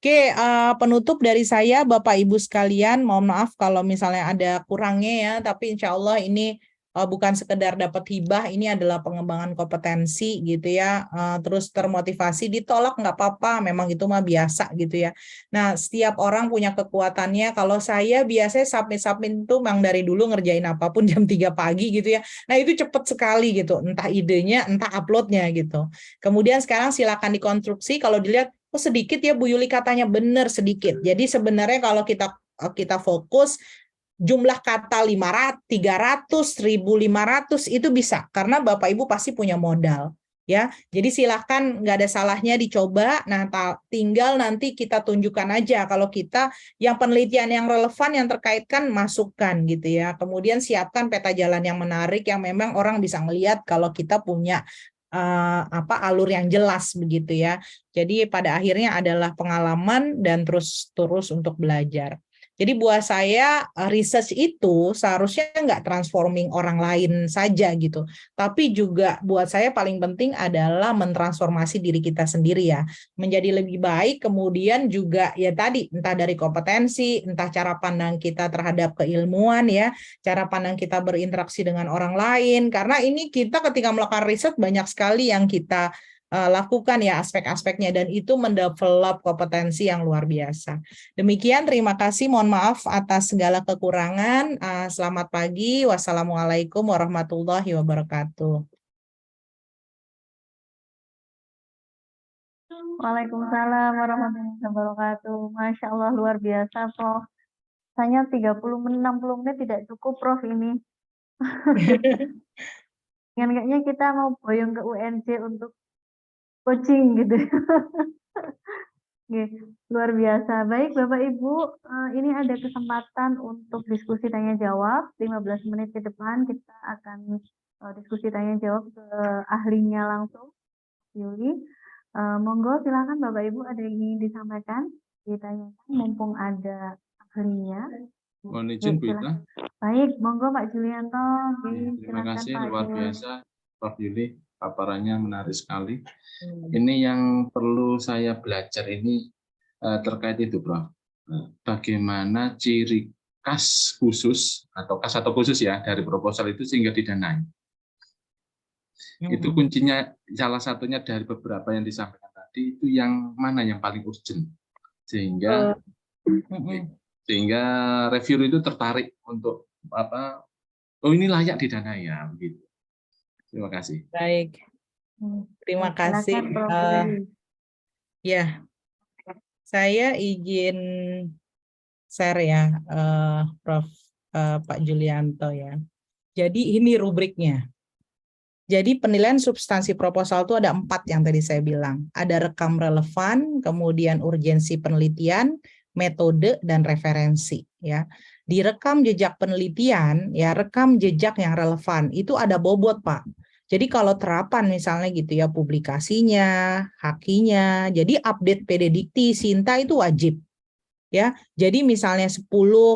Speaker 2: Oke, penutup dari saya, Bapak Ibu sekalian, mohon maaf kalau misalnya ada kurangnya ya, tapi insya Allah ini bukan sekedar dapat hibah, ini adalah pengembangan kompetensi gitu ya, terus termotivasi, ditolak nggak apa-apa, memang itu mah biasa gitu ya. Nah, setiap orang punya kekuatannya, kalau saya biasanya submit itu memang dari dulu ngerjain apapun jam 3 pagi gitu ya, nah itu cepet sekali gitu, entah idenya, entah uploadnya gitu. Kemudian sekarang silakan dikonstruksi, kalau dilihat, oh sedikit ya Bu Yuli katanya, benar sedikit. Jadi sebenarnya kalau kita fokus jumlah kata 500, 300, 1.500 itu bisa karena Bapak Ibu pasti punya modal ya. Jadi silahkan, nggak ada salahnya dicoba. Nah, tinggal nanti kita tunjukkan aja kalau kita yang penelitian yang relevan yang terkaitkan masukkan gitu ya. Kemudian siapkan peta jalan yang menarik yang memang orang bisa melihat kalau kita punya alur yang jelas begitu ya. Jadi pada akhirnya adalah pengalaman dan terus untuk belajar. Jadi buat saya research itu seharusnya nggak transforming orang lain saja gitu, tapi juga buat saya paling penting adalah mentransformasi diri kita sendiri ya, menjadi lebih baik. Kemudian juga ya tadi, entah dari kompetensi, entah cara pandang kita terhadap keilmuan ya, cara pandang kita berinteraksi dengan orang lain. Karena ini kita ketika melakukan riset banyak sekali yang kita lakukan ya aspek-aspeknya, dan itu mendevelop kompetensi yang luar biasa. Demikian, terima kasih, mohon maaf atas segala kekurangan. Selamat pagi, wassalamualaikum warahmatullahi wabarakatuh.
Speaker 5: Waalaikumsalam warahmatullahi wabarakatuh. Masya Allah, luar biasa, Prof. Hanya 30-60 menit tidak cukup, Prof, ini. Kayaknya kita mau boyong ke UNJ untuk coaching gitu. Oke, luar biasa. Baik, Bapak Ibu, ini ada kesempatan untuk diskusi tanya jawab. 15 menit ke depan kita akan diskusi tanya jawab ke ahlinya langsung, Yuli. Monggo silakan Bapak Ibu, ada yang ingin disampaikan, ditanyakan mumpung ada ahlinya.
Speaker 6: Mohon izin Bu Ita.
Speaker 5: Baik, monggo Pak Julianto.
Speaker 6: Terima kasih, luar biasa Prof Yuli, paparannya menarik sekali. Ini yang perlu saya belajar ini terkait itu, Prof. Bagaimana ciri khas khusus atau khusus ya dari proposal itu sehingga didanai. Itu kuncinya, salah satunya dari beberapa yang disampaikan tadi, itu yang mana yang paling urgent sehingga reviewer itu tertarik untuk oh ini layak didanai ya begitu. Terima kasih.
Speaker 2: Baik, terima kasih. Ya, saya izin share ya, Prof. Pak Julianto ya. Jadi ini rubriknya. Jadi penilaian substansi proposal itu ada 4 yang tadi saya bilang. Ada rekam relevan, kemudian urgensi penelitian, metode, dan referensi. Ya, di rekam jejak penelitian, ya rekam jejak yang relevan itu ada bobot, Pak. Jadi kalau terapan misalnya gitu ya, publikasinya, hakinya, jadi update PD Dikti, Sinta itu wajib. Ya, jadi misalnya 10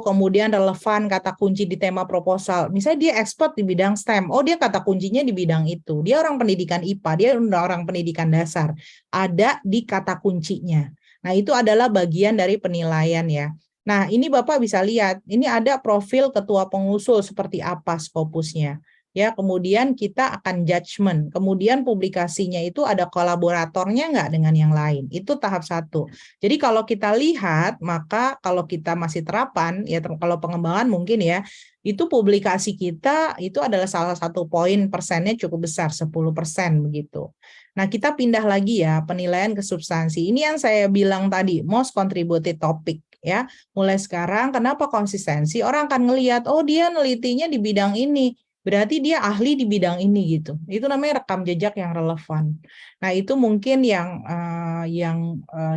Speaker 2: kemudian relevan kata kunci di tema proposal. Misalnya dia expert di bidang STEM, oh dia kata kuncinya di bidang itu. Dia orang pendidikan IPA, dia orang pendidikan dasar. Ada di kata kuncinya. Nah, itu adalah bagian dari penilaian ya. Nah, ini Bapak bisa lihat, ini ada profil ketua pengusul seperti apa skopusnya. Ya, kemudian kita akan judgement. Kemudian publikasinya itu ada kolaboratornya nggak dengan yang lain. Itu tahap 1. Jadi kalau kita lihat, maka kalau kita masih terapan, ya kalau pengembangan mungkin ya, itu publikasi kita itu adalah salah satu poin persennya cukup besar, 10% begitu. Nah, kita pindah lagi ya, penilaian ke substansi. Ini yang saya bilang tadi, most contributed topic ya. Mulai sekarang, kenapa konsistensi? Orang akan ngelihat, oh dia nelitinya di bidang ini. Berarti dia ahli di bidang ini gitu. Itu namanya rekam jejak yang relevan. Nah, itu mungkin yang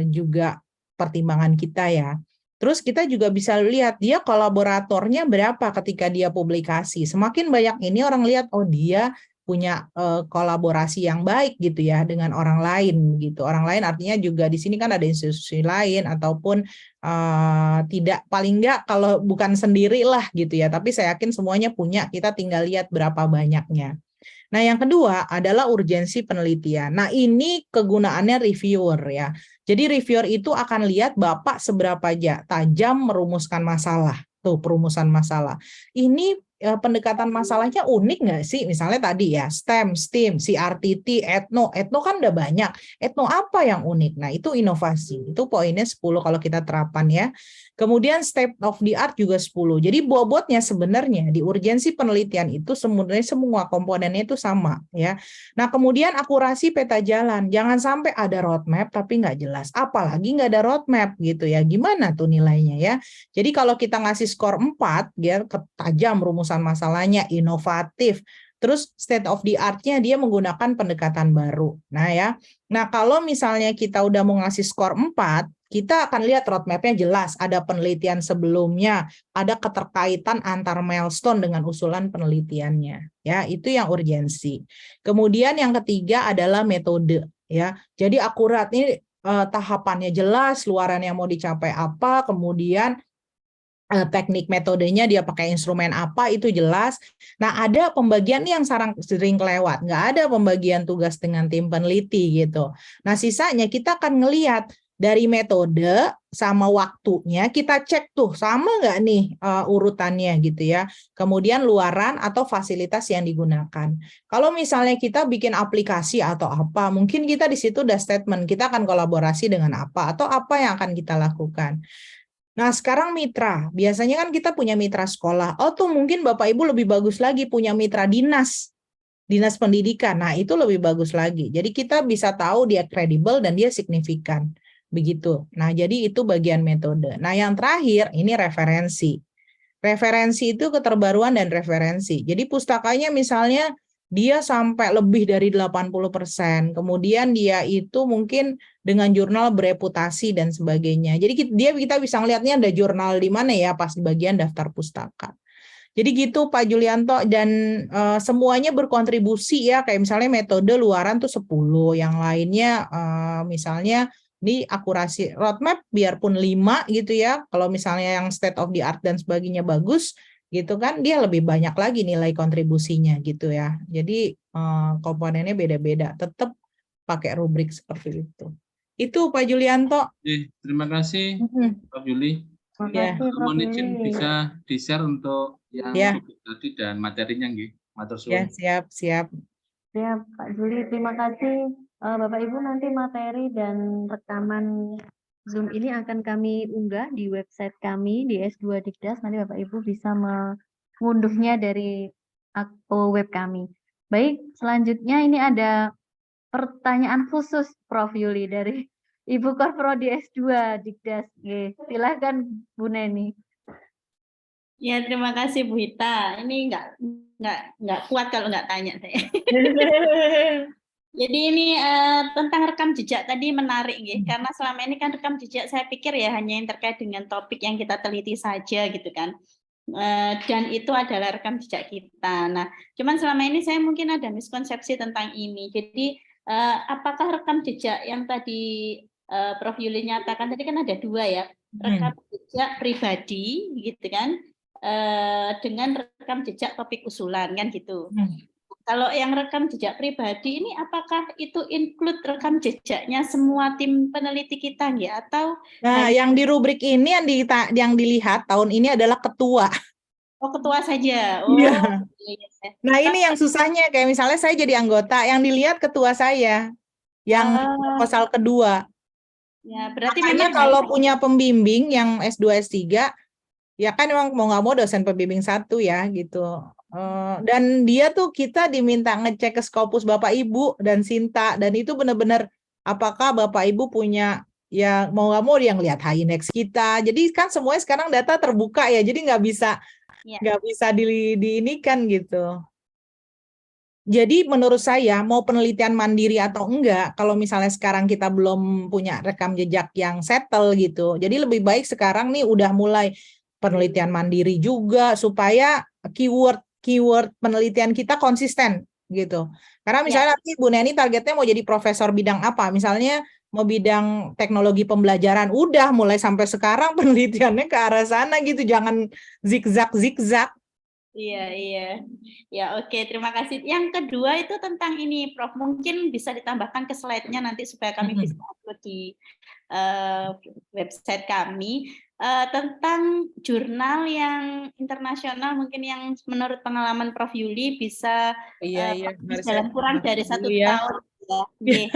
Speaker 2: juga pertimbangan kita ya. Terus kita juga bisa lihat dia kolaboratornya berapa ketika dia publikasi. Semakin banyak ini orang lihat, oh dia punya kolaborasi yang baik gitu ya dengan orang lain gitu. Orang lain artinya juga di sini kan ada institusi lain ataupun tidak, paling enggak kalau bukan sendiri lah gitu ya. Tapi saya yakin semuanya punya, kita tinggal lihat berapa banyaknya. Nah, yang kedua adalah urgensi penelitian. Nah, ini kegunaannya reviewer ya. Jadi reviewer itu akan lihat Bapak seberapa tajam merumuskan masalah. Tuh, perumusan masalah. Ini pendekatan masalahnya unik nggak sih? Misalnya tadi ya, STEM, STEAM, CRTT, etno. Etno kan udah banyak. Etno apa yang unik? Nah, itu inovasi. Itu poinnya 10 kalau kita terapan ya. Kemudian state of the art juga 10. Jadi bobotnya sebenarnya di urgensi penelitian itu sebenarnya semua komponennya itu sama ya. Nah, kemudian akurasi peta jalan. Jangan sampai ada roadmap tapi nggak jelas. Apalagi nggak ada roadmap gitu ya. Gimana tuh nilainya ya? Jadi kalau kita ngasih skor 4, dia tajam rumusan masalahnya, inovatif. Terus state of the art-nya dia menggunakan pendekatan baru. Nah ya. Nah, kalau misalnya kita udah mau ngasih skor 4, kita akan lihat roadmap-nya jelas, ada penelitian sebelumnya, ada keterkaitan antar milestone dengan usulan penelitiannya. Ya, itu yang urgensi. Kemudian yang ketiga adalah metode, ya. Jadi akurat ini tahapannya jelas, luaran yang mau dicapai apa, kemudian teknik metodenya dia pakai instrumen apa itu jelas. Nah, ada pembagian yang sering kelewat, nggak ada pembagian tugas dengan tim peneliti gitu. Nah, sisanya kita akan ngelihat dari metode sama waktunya, kita cek tuh sama nggak nih urutannya gitu ya. Kemudian luaran atau fasilitas yang digunakan. Kalau misalnya kita bikin aplikasi atau apa, mungkin kita di situ udah statement kita akan kolaborasi dengan apa atau apa yang akan kita lakukan. Nah, sekarang mitra. Biasanya kan kita punya mitra sekolah. Oh, tuh mungkin Bapak Ibu lebih bagus lagi punya mitra dinas. Dinas pendidikan. Nah, itu lebih bagus lagi. Jadi kita bisa tahu dia kredibel dan dia signifikan. Begitu. Nah, jadi itu bagian metode. Nah, yang terakhir ini referensi. Referensi itu keterbaruan dan referensi. Jadi pustakanya misalnya dia sampai lebih dari 80%. Kemudian dia itu mungkin dengan jurnal bereputasi dan sebagainya. Jadi kita bisa ngelihatnya ada jurnal di mana ya pas di bagian daftar pustaka. Jadi gitu Pak Julianto, dan semuanya berkontribusi ya, kayak misalnya metode luaran tuh 10, yang lainnya misalnya ini akurasi roadmap biarpun 5 gitu ya, kalau misalnya yang state of the art dan sebagainya bagus gitu kan, dia lebih banyak lagi nilai kontribusinya gitu ya. Jadi komponennya beda-beda, tetap pakai rubrik seperti itu. Itu Pak Julianto.
Speaker 6: Terima kasih Pak Juli.
Speaker 2: Ya.
Speaker 6: Mohon izin bisa di-share untuk yang
Speaker 2: ya.
Speaker 6: tadi dan materinya nggih. Matur suwun.
Speaker 2: Ya, siap.
Speaker 5: Siap, Pak Juli. Terima kasih. Bapak Ibu, nanti materi dan rekaman Zoom ini akan kami unggah di website kami di S2 Dikdas. Nanti Bapak Ibu bisa mengunduhnya dari web kami. Baik, selanjutnya ini ada pertanyaan khusus Prof. Yuli dari Ibu Korprodi S2 Dikdas. Silakan Bu Neni.
Speaker 4: Ya, terima kasih Bu Hita. Ini nggak kuat kalau nggak tanya saya. Jadi ini tentang rekam jejak tadi menarik ya, karena selama ini kan rekam jejak saya pikir ya hanya yang terkait dengan topik yang kita teliti saja gitu kan. Dan itu adalah rekam jejak kita. Nah, cuman selama ini saya mungkin ada miskonsepsi tentang ini. Jadi apakah rekam jejak yang tadi Prof. Yuli nyatakan tadi kan ada dua ya, rekam jejak pribadi gitu kan, dengan rekam jejak topik usulan kan gitu. Kalau yang rekam jejak pribadi ini apakah itu include rekam jejaknya semua tim peneliti kita ya atau
Speaker 2: Nah, yang di rubrik ini yang dilihat tahun ini adalah ketua.
Speaker 4: oh ketua saja? Oh,
Speaker 2: Iya.
Speaker 4: iya.
Speaker 2: Nah, ini yang susahnya kayak misalnya saya jadi anggota, yang dilihat ketua saya yang proposal kedua.
Speaker 4: Ya, berarti
Speaker 2: Makanya
Speaker 4: memang
Speaker 2: kalau punya pembimbing yang S2 S3 ya kan memang mau nggak mau dosen pembimbing 1 ya gitu. Dan dia tuh kita diminta ngecek ke Scopus Bapak Ibu dan Sinta, dan itu benar-benar apakah Bapak Ibu punya ya mau nggak mau dia ngelihat high index kita. Jadi kan semuanya sekarang data terbuka ya, jadi nggak bisa diinikan gitu. Jadi menurut saya mau penelitian mandiri atau enggak, kalau misalnya sekarang kita belum punya rekam jejak yang settle gitu, jadi lebih baik sekarang nih udah mulai penelitian mandiri juga supaya keyword penelitian kita konsisten gitu. Karena misalnya nanti Bu Neni targetnya mau jadi profesor bidang apa, misalnya mau bidang teknologi pembelajaran, udah mulai sampai sekarang penelitiannya ke arah sana gitu, jangan zigzag.
Speaker 4: Iya. Ya, oke, terima kasih. Yang kedua itu tentang ini, Prof. Mungkin bisa ditambahkan ke slide-nya nanti supaya kami bisa upload di website kami. Tentang jurnal yang internasional, mungkin yang menurut pengalaman Prof. Yuli bisa dalam kurang dari 1 tahun. Ya.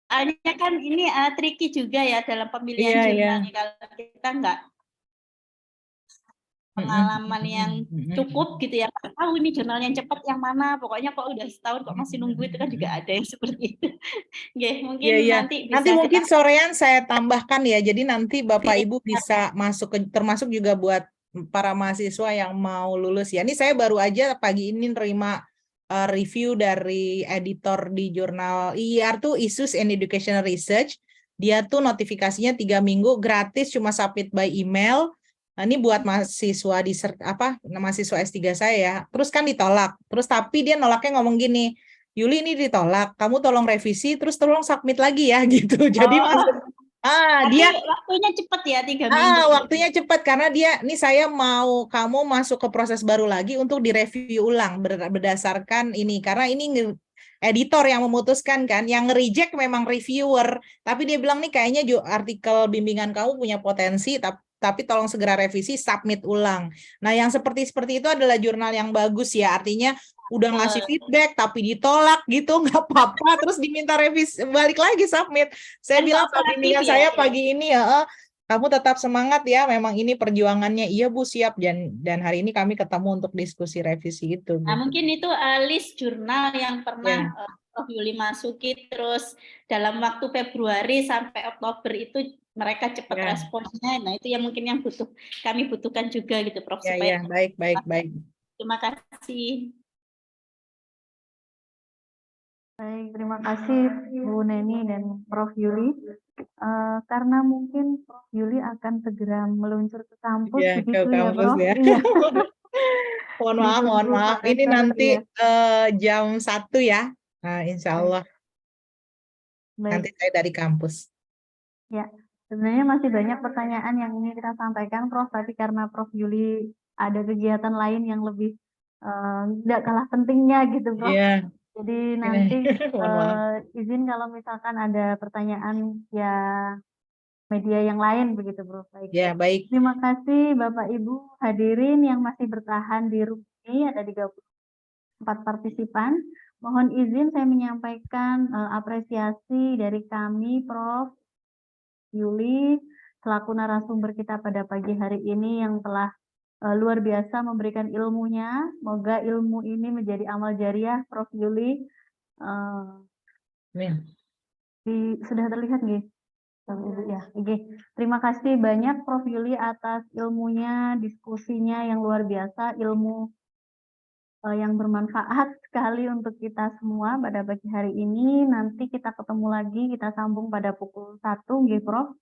Speaker 4: Soalnya kan ini tricky juga ya dalam pemilihan jurnalnya. Kalau kita nggak pengalaman yang cukup gitu ya, tahu ini jurnal yang cepat yang mana, pokoknya kok udah setahun kok masih nunggu, itu kan juga ada yang seperti itu. Mungkin nanti bisa
Speaker 2: mungkin sorean saya tambahkan ya, jadi nanti Bapak Ibu bisa masuk termasuk juga buat para mahasiswa yang mau lulus ya. Ini saya baru aja pagi ini nerima review dari editor di jurnal IIR tuh Issues in Educational Research. Dia tuh notifikasinya 3 minggu gratis, cuma submit by email. Nah, ini buat mahasiswa mahasiswa S3 saya ya. Terus kan ditolak. Terus tapi dia nolaknya ngomong gini, Yuli ini ditolak, kamu tolong revisi terus tolong submit lagi ya gitu. Jadi dia
Speaker 4: waktunya cepat ya 3 minggu.
Speaker 2: Waktunya cepat karena ini saya mau kamu masuk ke proses baru lagi untuk direview ulang berdasarkan ini, karena ini editor yang memutuskan kan, yang nge-reject memang reviewer, tapi dia bilang nih kayaknya artikel bimbingan kamu punya potensi, tapi tolong segera revisi, submit ulang. Nah, yang seperti itu adalah jurnal yang bagus ya, artinya udah ngasih feedback tapi ditolak gitu, nggak apa-apa, terus diminta revisi balik lagi submit. Saya bilang bimbingan saya pagi ini ya, kamu tetap semangat ya, memang ini perjuangannya. Iya Bu, siap, dan hari ini kami ketemu untuk diskusi revisi itu.
Speaker 4: Nah, mungkin itu list jurnal yang pernah Prof. Yuli masuki, terus dalam waktu Februari sampai Oktober itu mereka cepat responnya. Nah, itu yang mungkin yang kami butuhkan juga gitu, Prof. Supaya
Speaker 2: baik.
Speaker 4: Terima kasih.
Speaker 5: Baik, terima kasih Bu Neni dan Prof. Yuli. Karena mungkin Prof. Yuli akan segera meluncur ke kampus, begitu ya, Prof? Iya.
Speaker 2: Mohon maaf. Ini nanti jam 1 ya. Nah, insya Allah. Nanti saya dari kampus.
Speaker 5: Ya, sebenarnya masih banyak pertanyaan yang ingin kita sampaikan, Prof. Tapi karena Prof. Yuli ada kegiatan lain yang lebih tidak kalah pentingnya gitu, Prof.
Speaker 2: Iya.
Speaker 5: Jadi nanti izin kalau misalkan ada pertanyaan ya media yang lain begitu, Prof.
Speaker 2: Ya, baik.
Speaker 5: Terima kasih Bapak Ibu hadirin yang masih bertahan di room ini, ada 34 partisipan. Mohon izin saya menyampaikan apresiasi dari kami, Prof. Yuli, selaku narasumber kita pada pagi hari ini yang telah luar biasa memberikan ilmunya. Semoga ilmu ini menjadi amal jariah, Prof. Yuli. Sudah terlihat nggih? Bapak Ibu ya. Oke. Terima kasih banyak Prof Yuli atas ilmunya, diskusinya yang luar biasa, ilmu yang bermanfaat sekali untuk kita semua pada pagi hari ini. Nanti kita ketemu lagi, kita sambung pada pukul 1, nggih Prof.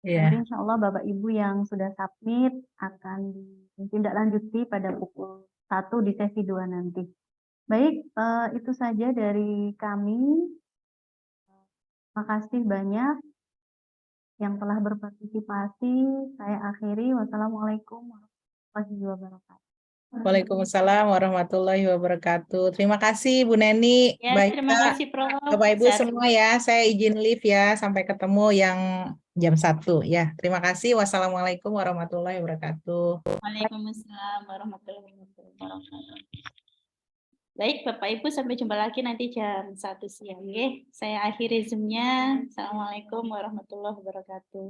Speaker 2: Iya.
Speaker 5: Nanti insya Allah Bapak Ibu yang sudah submit akan ditindaklanjuti pada pukul 1 di sesi 2 nanti. Baik, itu saja dari kami. Terima kasih banyak yang telah berpartisipasi. Saya akhiri. Wassalamualaikum warahmatullahi wabarakatuh.
Speaker 2: Waalaikumsalam warahmatullahi wabarakatuh. Terima kasih Bu Neni,
Speaker 4: Ya,
Speaker 2: Mbak
Speaker 4: terima
Speaker 2: Ita,
Speaker 4: kasih Prof.
Speaker 2: Bapak Ibu
Speaker 4: Sehat.
Speaker 2: semua ya. Saya izin live ya. Sampai ketemu yang jam 1 ya. Terima kasih. Wassalamualaikum warahmatullahi wabarakatuh.
Speaker 4: Waalaikumsalam warahmatullahi wabarakatuh. Baik, Bapak Ibu, sampai jumpa lagi nanti jam 1 siang. Saya akhiri Zoom-nya. Assalamualaikum warahmatullahi wabarakatuh.